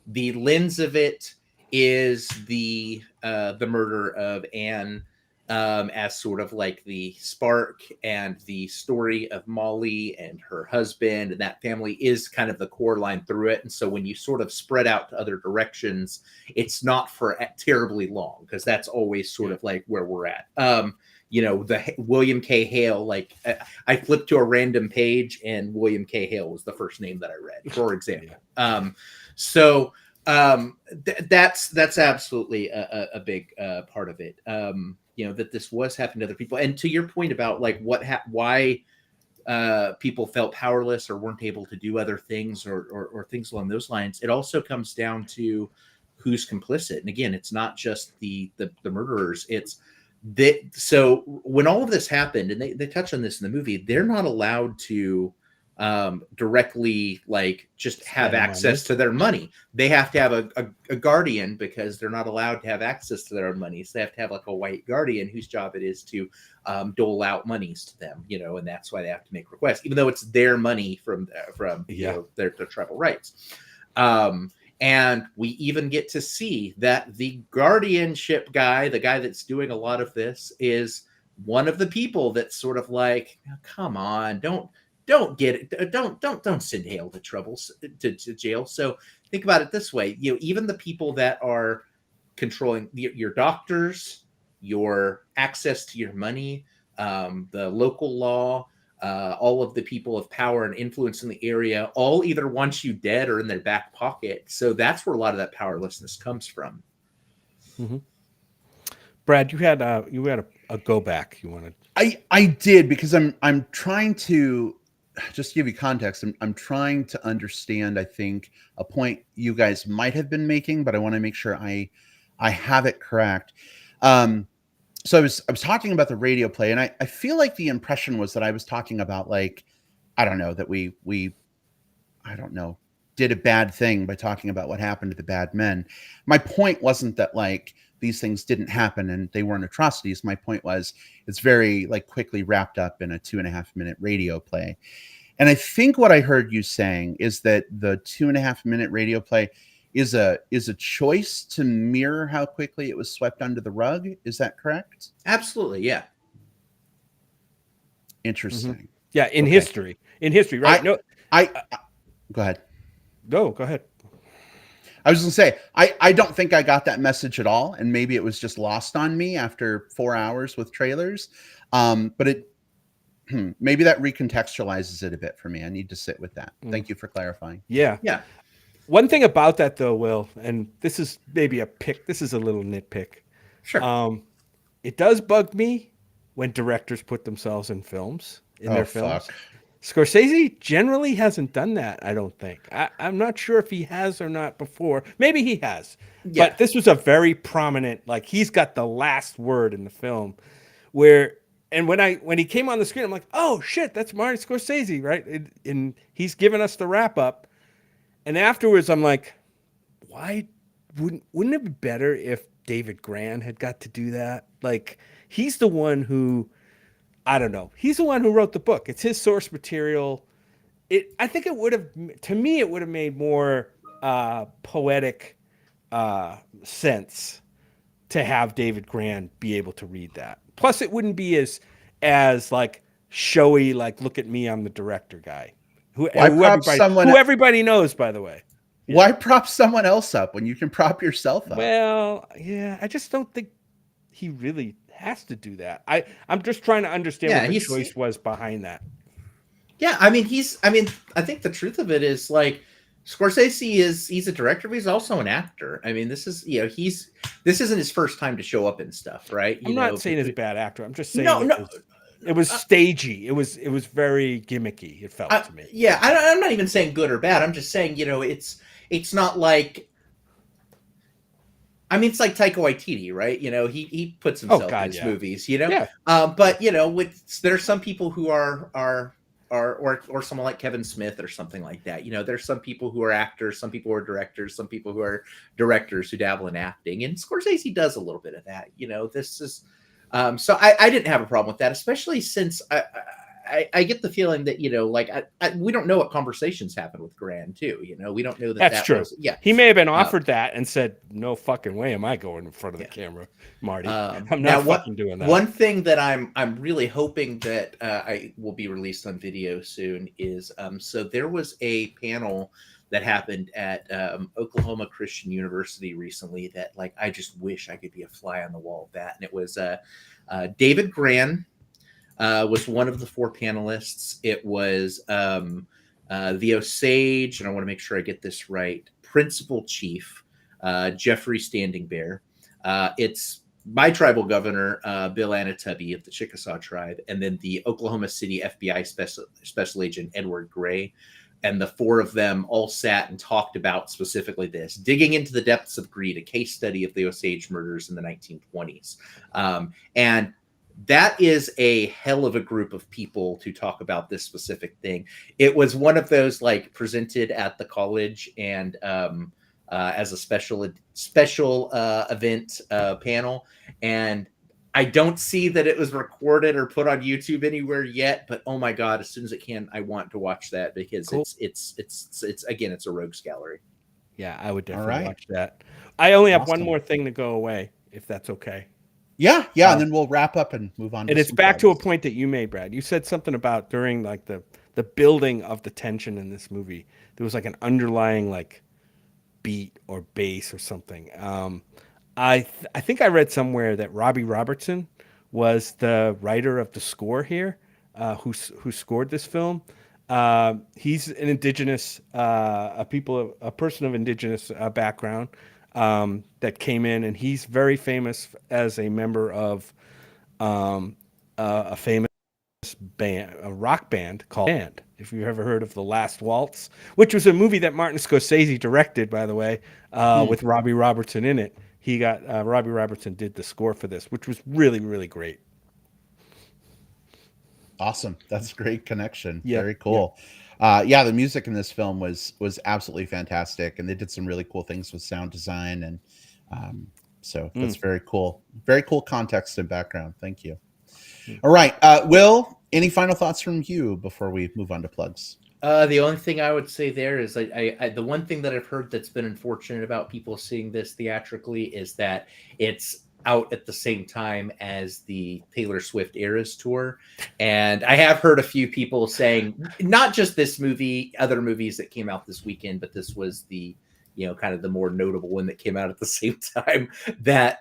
the lens of it is the murder of Anne, as sort of like the spark, and the story of Molly and her husband and that family is kind of the core line through it. And so when you sort of spread out to other directions, it's not for terribly long, because that's always sort of like where we're at. The William K. Hale, like, I flipped to a random page and William K. Hale was the first name that I read, for example. That's absolutely a big part of it. That this was happening to other people. And to your point about like why people felt powerless or weren't able to do other things or things along those lines, it also comes down to who's complicit. And again, it's not just the murderers. It's that. So when all of this happened, and they touch on this in the movie, they're not allowed to directly like just have access to their money. They have to have a guardian, because they're not allowed to have access to their own money. So they have to have like a white guardian whose job it is to dole out monies to them, and that's why they have to make requests, even though it's their money from their tribal rights. And we even get to see that the guardianship guy, the guy that's doing a lot of this, is one of the people that's sort of like, come on, don't get it. Don't send Hale to jail. So think about it this way. Even the people that are controlling your doctors, your access to your money, the local law, all of the people of power and influence in the area, all either want you dead or in their back pocket. So that's where a lot of that powerlessness comes from. Mm-hmm. Brad, you had a go back you wanted. I did, because I'm trying to just give you context. I'm trying to understand, I think, a point you guys might have been making, but I want to make sure I have it correct. So I was talking about the radio play, and I feel like the impression was that I was talking about, like, I don't know, that we I don't know, did a bad thing by talking about what happened to the bad men. My point wasn't that, like, these things didn't happen and they weren't atrocities. My point was it's very, like, quickly wrapped up in a 2.5 minute radio play. And I think what I heard you saying is that the 2.5 minute radio play is a choice to mirror how quickly it was swept under the rug. Is that correct? Absolutely, yeah. Interesting. Mm-hmm. Yeah, in Okay. history, right? I go ahead. Go ahead. I was going to say, I don't think I got that message at all, and maybe it was just lost on me after 4 hours with trailers. But it maybe that recontextualizes it a bit for me. I need to sit with that. Thank you for clarifying. Yeah. Yeah. One thing about that, though, Will, and this is maybe a pick. This is a little nitpick. Sure. It does bug me when directors put themselves in their films. Fuck. Scorsese generally hasn't done that, I don't think. I'm not sure if he has or not before. Maybe he has. Yeah. But this was a very prominent, like, he's got the last word in the film where, and when he came on the screen, I'm like, oh shit, that's Martin Scorsese, right? And he's given us the wrap up. And afterwards, I'm like, why wouldn't it be better if David Gran had got to do that? Like, he's the one who, I don't know. He's the one who wrote the book. It's his source material. I think it would have, to me, it would have made more poetic sense to have David Gran be able to read that. Plus, it wouldn't be as like showy, like, look at me, I'm the director guy. Who everybody knows, by the way. Yeah. Why prop someone else up when you can prop yourself up? Well, yeah, I just don't think he really has to do that. I'm just trying to understand what the choice was behind that. Yeah, I mean, I think the truth of it is, like, Scorsese he's a director, but he's also an actor. I mean, this is, this isn't his first time to show up in stuff, right? I'm not saying he's a bad actor. I'm just saying it was stagey. It was very gimmicky. It felt to me. Yeah, I'm not even saying good or bad. I'm just saying, it's not like, I mean, it's like Taika Waititi, right? He puts himself in his movies, Yeah. But there's some people who are someone like Kevin Smith or something like that. There's some people who are actors, some people who are directors, some people who are directors who dabble in acting, and Scorsese does a little bit of that. This is so I didn't have a problem with that, especially since I get the feeling that we don't know what conversations happened with Gran too. We don't know that. That's true. He may have been offered that and said, "No fucking way, am I going in front of the camera, Marty? I'm not fucking doing that." One thing that I'm really hoping that I will be released on video soon is so there was a panel that happened at Oklahoma Christian University recently that, like, I just wish I could be a fly on the wall of that, and it was David Gran. Was one of the 4 panelists. It was the Osage, and I want to make sure I get this right, Principal Chief Jeffrey Standing Bear. It's my tribal governor, Bill Anatubby of the Chickasaw tribe, and then the Oklahoma City FBI Special Agent Edward Gray. And the 4 of them all sat and talked about specifically this, digging into the depths of greed, a case study of the Osage murders in the 1920s. And that is a hell of a group of people to talk about this specific thing. It was one of those, like, presented at the college and as a special event panel. And I don't see that it was recorded or put on YouTube anywhere yet, but oh my God, as soon as it can, I want to watch that because cool. it's again, it's a rogues gallery. Yeah, I would definitely watch that. I only have one more thing to go away, if that's okay. Yeah, and then we'll wrap up and move on. And it's back to a point that you made, Brad. You said something about during, like, the building of the tension in this movie, there was, like, an underlying, like, beat or bass or something. I think I read somewhere that Robbie Robertson was the writer of the score here, who scored this film. He's an indigenous, a person of indigenous background that came in, and he's very famous as a member of a famous band, a rock band called Band. If you've ever heard of The Last Waltz, which was a movie that Martin Scorsese directed, by the way, with Robbie Robertson in it. He got Robbie Robertson did the score for this, which was really, really great. Awesome. That's a great connection. Yeah, Very cool. Yeah, the music in this film was absolutely fantastic, and they did some really cool things with sound design, and so that's very cool. Very cool context and background. Thank you. All right, Will. Any final thoughts from you before we move on to plugs? The only thing I would say there is the one thing that I've heard that's been unfortunate about people seeing this theatrically is that it's out at the same time as the Taylor Swift Eras tour. And I have heard a few people saying, not just this movie, other movies that came out this weekend, but this was the, kind of the more notable one that came out at the same time, that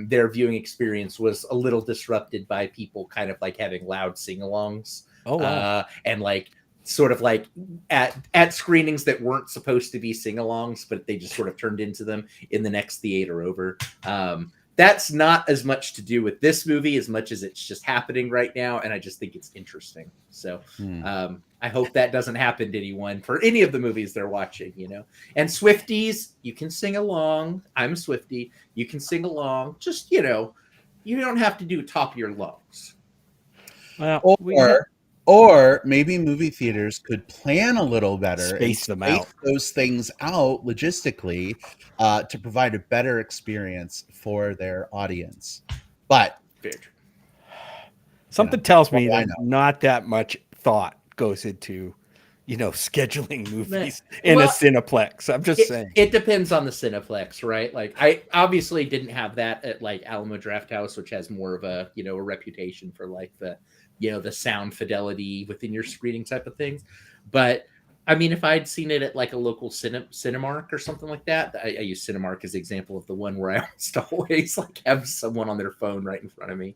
their viewing experience was a little disrupted by people kind of like having loud sing-alongs. Oh, wow. And like, sort of like at screenings that weren't supposed to be sing-alongs, but they just sort of turned into them in the next theater over. That's not as much to do with this movie as much as it's just happening right now, and I just think it's interesting. So I hope that doesn't happen to anyone for any of the movies they're watching, And Swifties, you can sing along. I'm a Swiftie. You can sing along. Just, you don't have to do top of your lungs. Well, or maybe movie theaters could plan a little better, space them out, those things out logistically to provide a better experience for their audience. But something tells me that not that much thought goes into, scheduling movies in a Cineplex. I'm just saying. It depends on the Cineplex, right? Like, I obviously didn't have that at like Alamo Drafthouse, which has more of a, a reputation for like the sound fidelity within your screening type of things. But I mean, if I'd seen it at like a local Cinemark or something like that, I use Cinemark as an example of the one where I almost always like have someone on their phone right in front of me.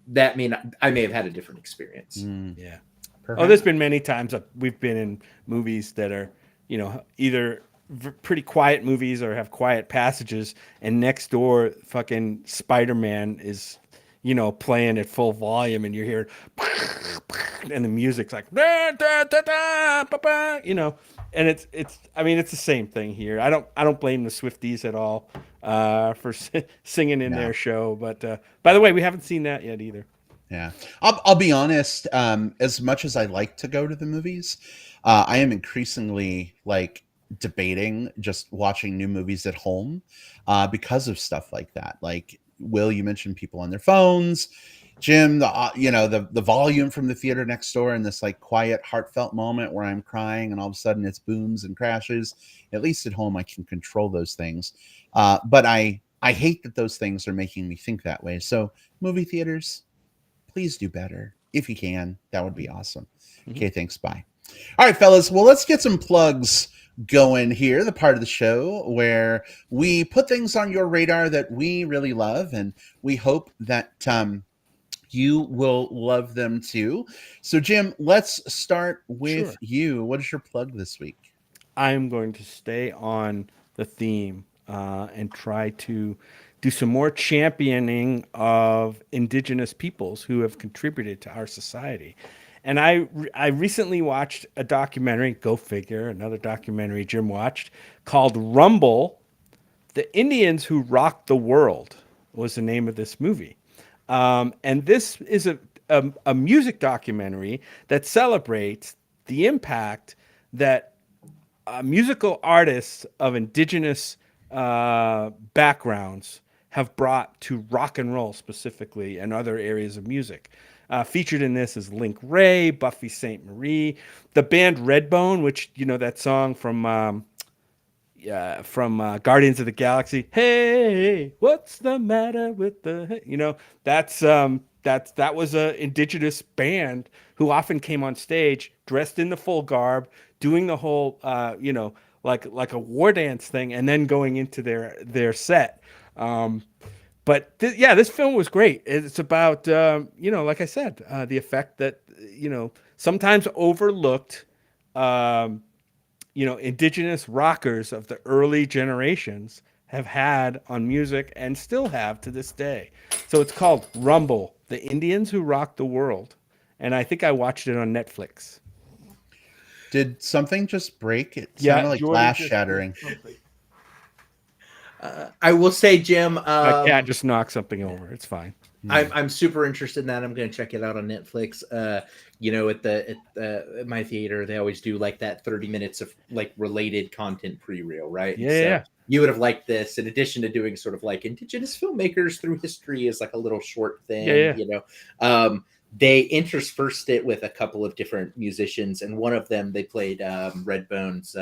That mean I may have had a different experience. Yeah. Perhaps. Oh, there's been many times we've been in movies that are, either pretty quiet movies or have quiet passages, and next door fucking Spider-Man is playing at full volume, and you're hearing, and the music's like, and it's the same thing here. I don't blame the Swifties at all for singing in their show, but by the way, we haven't seen that yet either. Yeah, I'll be honest. As much as I like to go to the movies, I am increasingly like debating just watching new movies at home because of stuff like that. Like, Will, you mentioned people on their phones. Jim, the volume from the theater next door in this like quiet, heartfelt moment where I'm crying and all of a sudden it's booms and crashes. At least at home, I can control those things. But I hate that those things are making me think that way. So movie theaters, please do better. If you can, that would be awesome. Okay, thanks. Bye. All right, fellas. Well, let's get some plugs going here, the part of the show where we put things on your radar that we really love, and we hope that you will love them too. So, Jim, let's start with you. What is your plug this week? I'm going to stay on the theme and try to do some more championing of indigenous peoples who have contributed to our society. And I recently watched a documentary, go figure, another documentary Jim watched, called Rumble, The Indians Who Rocked the World was the name of this movie. And this is a music documentary that celebrates the impact that musical artists of indigenous backgrounds have brought to rock and roll specifically and other areas of music. Featured in this is Link Wray, Buffy St. Marie, the band Redbone, which, that song from Guardians of the Galaxy. Hey, what's the matter with the, that was a indigenous band who often came on stage dressed in the full garb, doing the whole, like a war dance thing, and then going into their set. But this film was great. It's about like I said, the effect that sometimes overlooked, indigenous rockers of the early generations have had on music and still have to this day. So it's called Rumble: The Indians Who Rocked the World, and I think I watched it on Netflix. Did something just break? It Yeah, sounded like Jordan glass just shattering. I will say, Jim, My cat just knocked something over. It's fine. I'm super interested in that. I'm going to check it out on Netflix. At my theater, they always do like that 30 minutes of like related content pre-reel, right? Yeah, So yeah. you would have liked this, in addition to doing sort of like indigenous filmmakers through history is like a little short thing. Yeah. They interspersed it with a couple of different musicians, and one of them they played Redbone's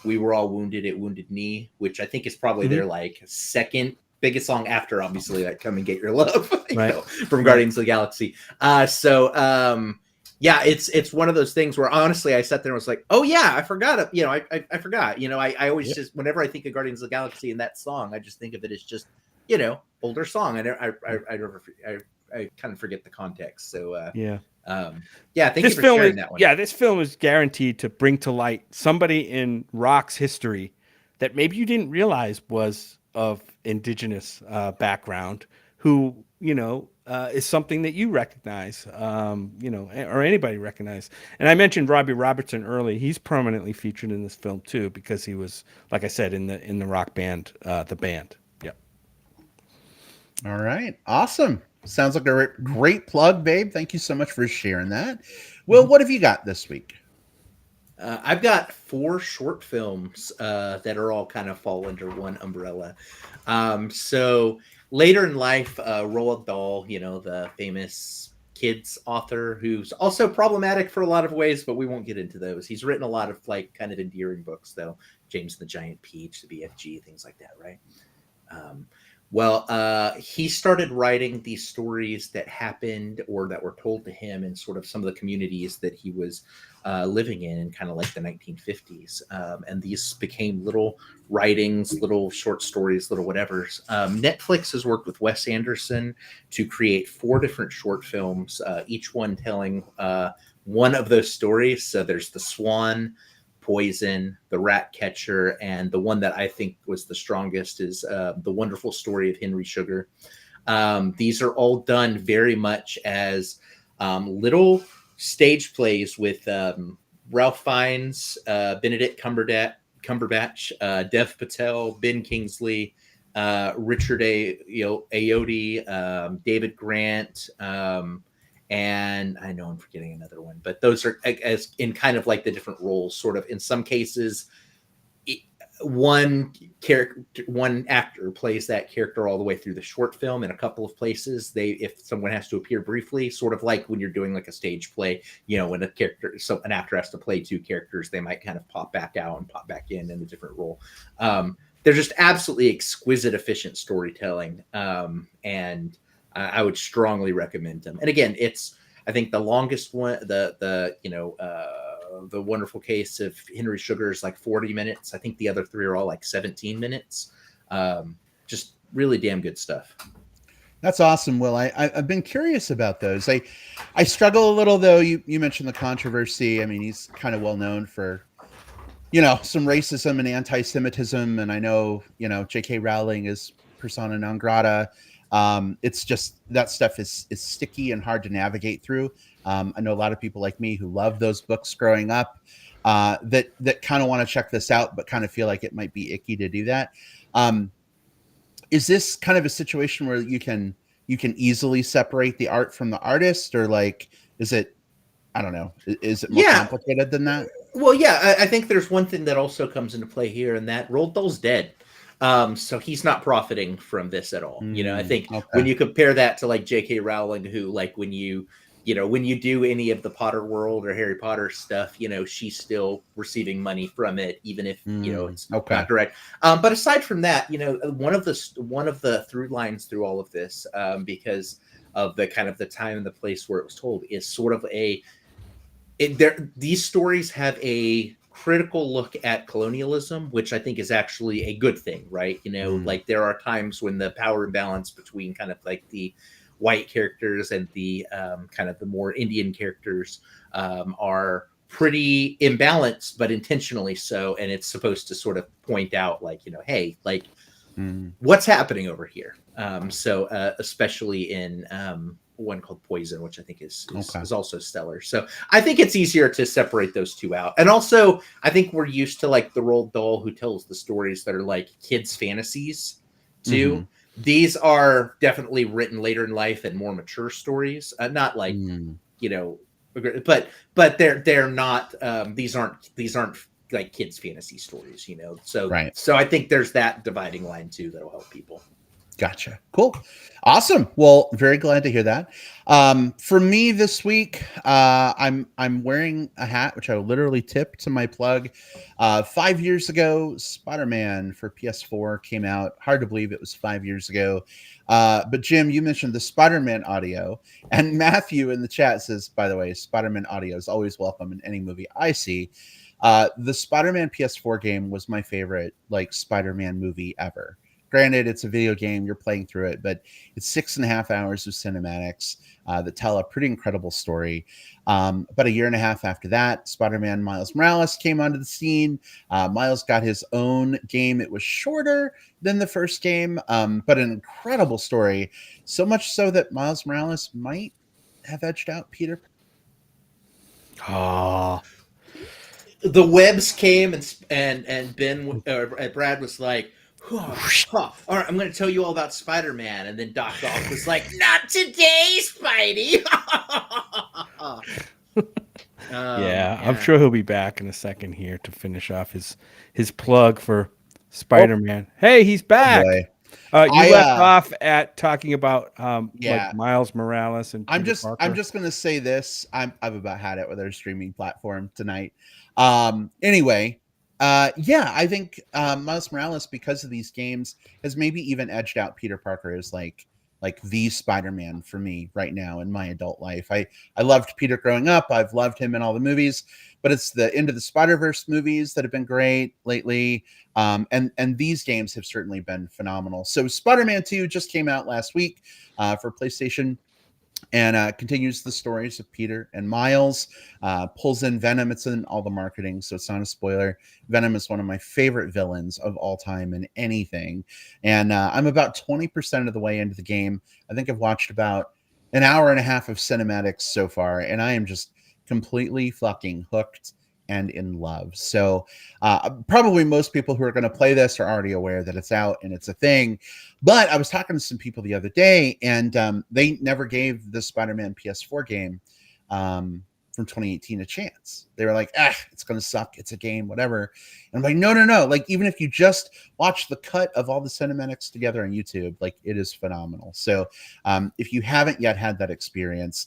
"We Were All Wounded at Wounded Knee," which I think is probably their like second biggest song after obviously like "Come and Get Your Love," Right. from Guardians of the Galaxy. It's one of those things where honestly I sat there and was like, oh yeah, I forgot. I forgot. I always just whenever I think of Guardians of the Galaxy and that song, I just think of it as just older song. I kind of forget the context. So thank you for sharing that one. Yeah, this film is guaranteed to bring to light somebody in rock's history that maybe you didn't realize was of indigenous background, who is something that you recognize, or anybody recognize. And I mentioned Robbie Robertson early; he's prominently featured in this film too, because he was, like I said, in the rock band, the band. Yep. All right, awesome. Sounds like a great plug, babe. Thank you so much for sharing that. Will, what have you got this week? I've got 4 short films that are all kind of fall under one umbrella. So later in life, Roald Dahl, the famous kids author who's also problematic for a lot of ways, but we won't get into those. He's written a lot of like kind of endearing books, though. James and the Giant Peach, the BFG, things like that, right? He started writing these stories that happened or that were told to him in sort of some of the communities that he was living in kind of like the 1950s. And these became little writings, little short stories, little whatevers. Netflix has worked with Wes Anderson to create 4 different short films, each one telling one of those stories. So there's The Swan, Poison, The Rat Catcher, and the one that I think was the strongest is The Wonderful Story of Henry Sugar. These are all done very much as little stage plays with Ralph Fiennes, Benedict Cumberbatch, Dev Patel, Ben Kingsley, Richard Ayoade, David Grant, and I know I'm forgetting another one, but those are as in kind of like the different roles, sort of in some cases, one actor plays that character all the way through the short film. In a couple of places, if someone has to appear briefly, sort of like when you're doing like a stage play, when an actor has to play 2 characters, they might kind of pop back out and pop back in a different role. They're just absolutely exquisite, efficient storytelling. And I would strongly recommend them. And again, I think the longest one, the Wonderful Case of Henry Sugar is like 40 minutes. I think the other 3 are all like 17 minutes. Just really damn good stuff. That's awesome, Will. I've been curious about those. I struggle a little, though. You mentioned the controversy. I mean, he's kind of well known for some racism and anti-Semitism, and I know J.K. Rowling is persona non grata. It's just that stuff is sticky and hard to navigate through. I know a lot of people like me who love those books growing up that kind of want to check this out, but kind of feel like it might be icky to do that. Is this kind of a situation where you can easily separate the art from the artist, or like, is it, I don't know, is it more complicated than that? Well, yeah, I think there's one thing that also comes into play here, and that Roald Dahl's dead. So he's not profiting from this at all. I think when you compare that to like J.K. Rowling, who like when you do any of the Potter world or Harry Potter stuff, she's still receiving money from it, even if it's not direct. But aside from that, one of the through lines through all of this, because of the kind of the time and the place where it was told, is sort of these stories have a critical look at colonialism, which I think is actually a good thing, right? Like there are times when the power imbalance between kind of like the white characters and the kind of the more Indian characters are pretty imbalanced, but intentionally so. And it's supposed to sort of point out, like, hey, like, what's happening over here? Especially in one called Poison, which I think is also stellar. So I think it's easier to separate those two out. And also, I think we're used to like the Roald Dahl who tells the stories that are like kids' fantasies too. These are definitely written later in life and more mature stories. Not like but they're not. These aren't like kids' fantasy stories, So So I think there's that dividing line too that'll help people. Gotcha. Cool. Awesome. Well, very glad to hear that. For me this week, I'm wearing a hat which I literally tipped to my plug. 5 years ago, Spider-Man for PS4 came out. Hard to believe it was 5 years ago. But Jim, you mentioned the Spider-Man audio, and Matthew in the chat says, by the way, Spider-Man audio is always welcome in any movie I see. The Spider-Man PS4 game was my favorite, like, Spider-Man movie ever. Granted, it's a video game, you're playing through it, but it's 6.5 hours of cinematics that tell a pretty incredible story. About a year and a half after that, Spider-Man Miles Morales came onto the scene. Miles got his own game. It was shorter than the first game, but an incredible story. So much so that Miles Morales might have edged out Peter. Oh. The webs came and Ben Brad was like, all right, I'm going to tell you all about Spider-Man. And then Doc Ock was like, not today, Spidey. Yeah, I'm sure he'll be back in a second here to finish off his plug for Spider-Man. Hey, he's back. You left off at talking about like Miles Morales and I'm Peter just Parker. going to say this. I've about had it with our streaming platform tonight. Anyway, I think Miles Morales, because of these games, has maybe even edged out Peter Parker as like the Spider-Man for me right now in my adult life. I loved Peter growing up. I've loved him in all the movies, but it's the Into the Spider-Verse movies that have been great lately. And these games have certainly been phenomenal. So Spider-Man 2 just came out last week for PlayStation. And continues the stories of Peter and Miles, pulls in Venom. It's in all the marketing, so it's not a spoiler. Venom is one of my favorite villains of all time in anything. And I'm about 20% of the way into the game. I think I've watched about an hour and a half of cinematics so far, and I am just completely fucking hooked and in love. So probably most people who are going to play this are already aware that it's out and it's a thing. But I was talking to some people the other day, and they never gave the Spider-Man PS4 game from 2018 a chance. They were like, it's going to suck. It's a game, whatever. And I'm like, no. Like, even if you just watch the cut of all the cinematics together on YouTube, like, it is phenomenal. So if you haven't yet had that experience,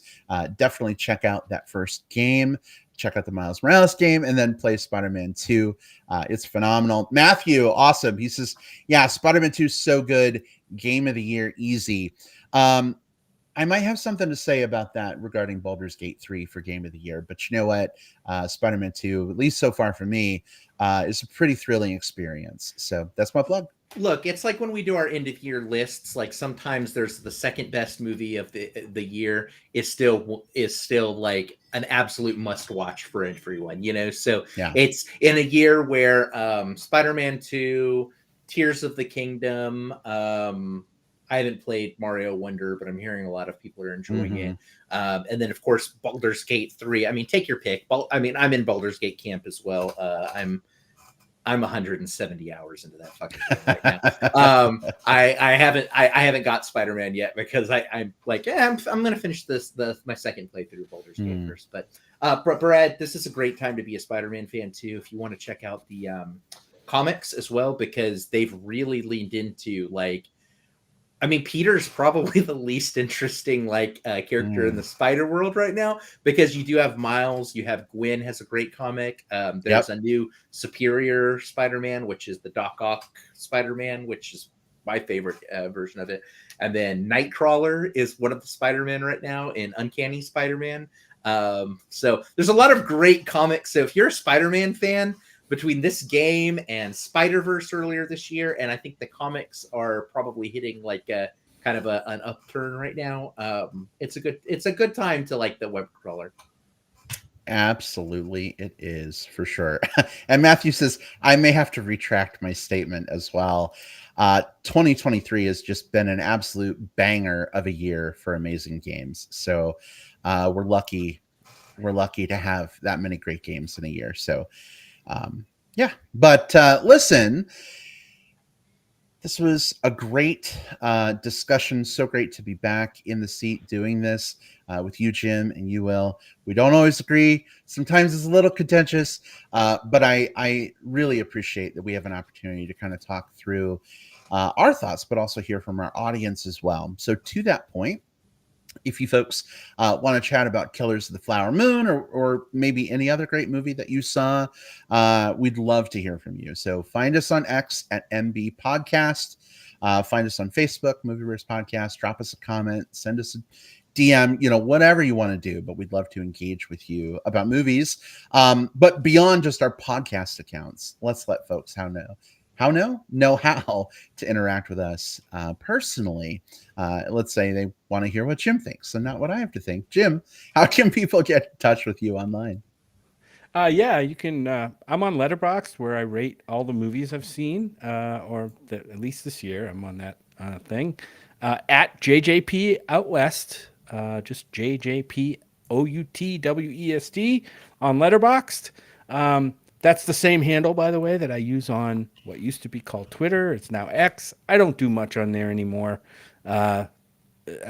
definitely check out that first game. Check out the Miles Morales game and then play Spider-Man 2. It's phenomenal. Matthew, awesome. He says, yeah, Spider-Man 2 is so good. Game of the year, easy. I might have something to say about that regarding Baldur's Gate 3 for Game of the Year. But you know what? Spider-Man 2, at least so far for me, is a pretty thrilling experience. So that's my plug. Look, it's like when we do our end of year lists, like sometimes there's the second best movie of the year is still like an absolute must watch for everyone, So It's in a year where Spider-Man 2, Tears of the Kingdom, I haven't played Mario Wonder, but I'm hearing a lot of people are enjoying it. And then, of course, Baldur's Gate 3. I mean, take your pick. I'm in Baldur's Gate camp as well. I'm 170 hours into that fucking thing right now. I haven't got Spider-Man yet because I'm like, I'm gonna finish my second playthrough of Baldur's Gate first. But Brad, this is a great time to be a Spider-Man fan too. If you want to check out the comics as well, because they've really leaned into Peter's probably the least interesting character in the Spider world right now, because you do have Miles, you have Gwen has a great comic. There's a new Superior Spider-Man, which is the Doc Ock Spider-Man, which is my favorite version of it. And then Nightcrawler is one of the Spider-Man right now in Uncanny Spider-Man. So there's a lot of great comics. So if you're a Spider-Man fan, between this game and Spider-Verse earlier this year, and I think the comics are probably hitting like a kind of an upturn right now. It's a good time to like the web crawler. Absolutely, it is for sure. And Matthew says, I may have to retract my statement as well. 2023 has just been an absolute banger of a year for amazing games. So we're lucky. We're lucky to have that many great games in a year. So yeah, but listen, this was a great discussion. So great to be back in the seat doing this with you, Jim, and you, Will. We don't always agree. Sometimes it's a little contentious, but I really appreciate that we have an opportunity to kind of talk through our thoughts, but also hear from our audience as well. So to that point, if you folks want to chat about Killers of the Flower Moon or maybe any other great movie that you saw, we'd love to hear from you. So find us on X at MB Podcast. Find us on Facebook, Movieverse Podcast. Drop us a comment. Send us a DM, whatever you want to do. But we'd love to engage with you about movies. But beyond just our podcast accounts, let's let folks know how to interact with us personally. Let's say they want to hear what Jim thinks and not what I have to think. Jim, how can people get in touch with you online? Yeah, you can. I'm on Letterboxd where I rate all the movies I've seen, at least this year. I'm on that thing. At JJP Out West, just JJP OUTWEST on Letterboxd. That's the same handle, by the way, that I use on what used to be called Twitter. It's now X. I don't do much on there anymore. I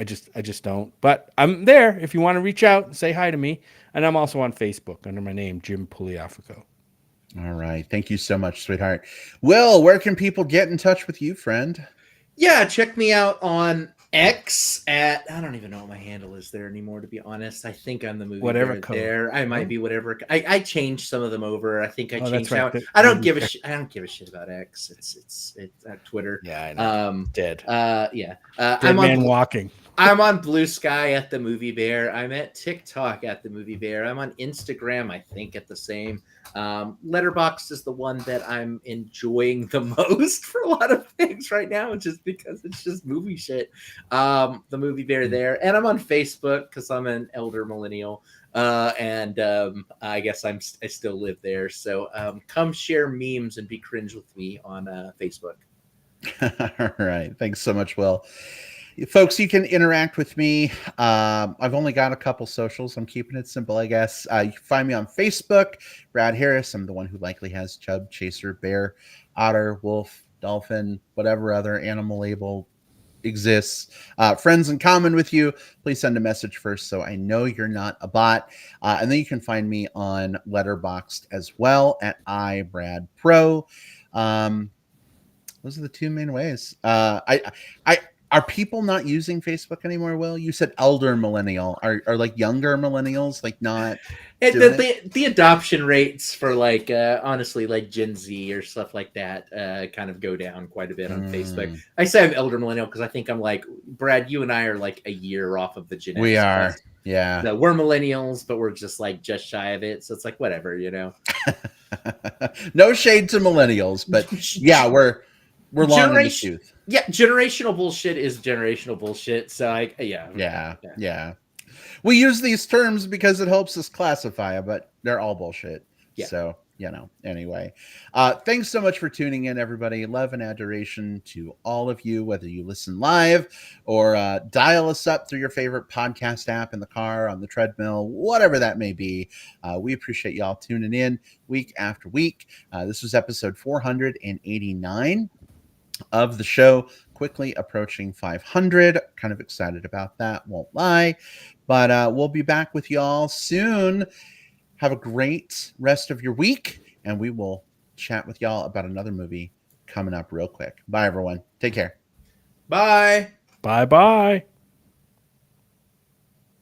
just don't. But I'm there if you want to reach out and say hi to me. And I'm also on Facebook under my name, Jim Pugliafico. All right. Thank you so much, sweetheart. Will, where can people get in touch with you, friend? Yeah, check me out on X at, I don't even know what my handle is there anymore, to be honest. I think I'm the movie Whatever there. I might be whatever. I changed some of them over. I think I changed right. out. I don't give a shit. I don't give a shit about X. It's Twitter. Yeah, I know. Dead. Yeah. Dead man walking. I'm on Blue Sky at the Movie Bear. I'm at TikTok at the Movie Bear. I'm on Instagram, I think, at the same. Letterboxd is the one that I'm enjoying the most for a lot of things right now, just because it's just movie shit. The Movie Bear there, and I'm on Facebook because I'm an elder millennial, and I guess I still live there. So come share memes and be cringe with me on Facebook. All right, thanks so much, Will. Folks, you can interact with me. I've only got a couple socials. I'm keeping it simple, I guess. You can find me on Facebook, Brad Harris. I'm the one who likely has Chub, Chaser, Bear, Otter, Wolf, Dolphin, whatever other animal label exists. Friends in common with you, please send a message first so I know you're not a bot. And then you can find me on Letterboxd as well at iBradPro. Those are the two main ways. Are people not using Facebook anymore, Will? You said elder millennial. Are like younger millennials like not the adoption rates for like honestly like Gen Z or stuff like that kind of go down quite a bit on Facebook. I say I'm elder millennial because I think I'm like, Brad, you and I are like a year off of the Gen X. We are. Yeah. So we're millennials, but we're just like just shy of it. So it's like whatever, No shade to millennials, but yeah, we're long in the tooth. Yeah, generational bullshit is generational bullshit. So yeah. We use these terms because it helps us classify it, but they're all bullshit. Yeah. So, anyway. Thanks so much for tuning in, everybody. Love and adoration to all of you, whether you listen live or dial us up through your favorite podcast app in the car, on the treadmill, whatever that may be. We appreciate y'all tuning in week after week. This was episode 489 of the show, quickly approaching 500. Kind of excited about that, won't lie. But we'll be back with y'all soon. Have a great rest of your week, and we will chat with y'all about another movie coming up real quick. Bye, everyone. Take care. Bye. Bye-bye.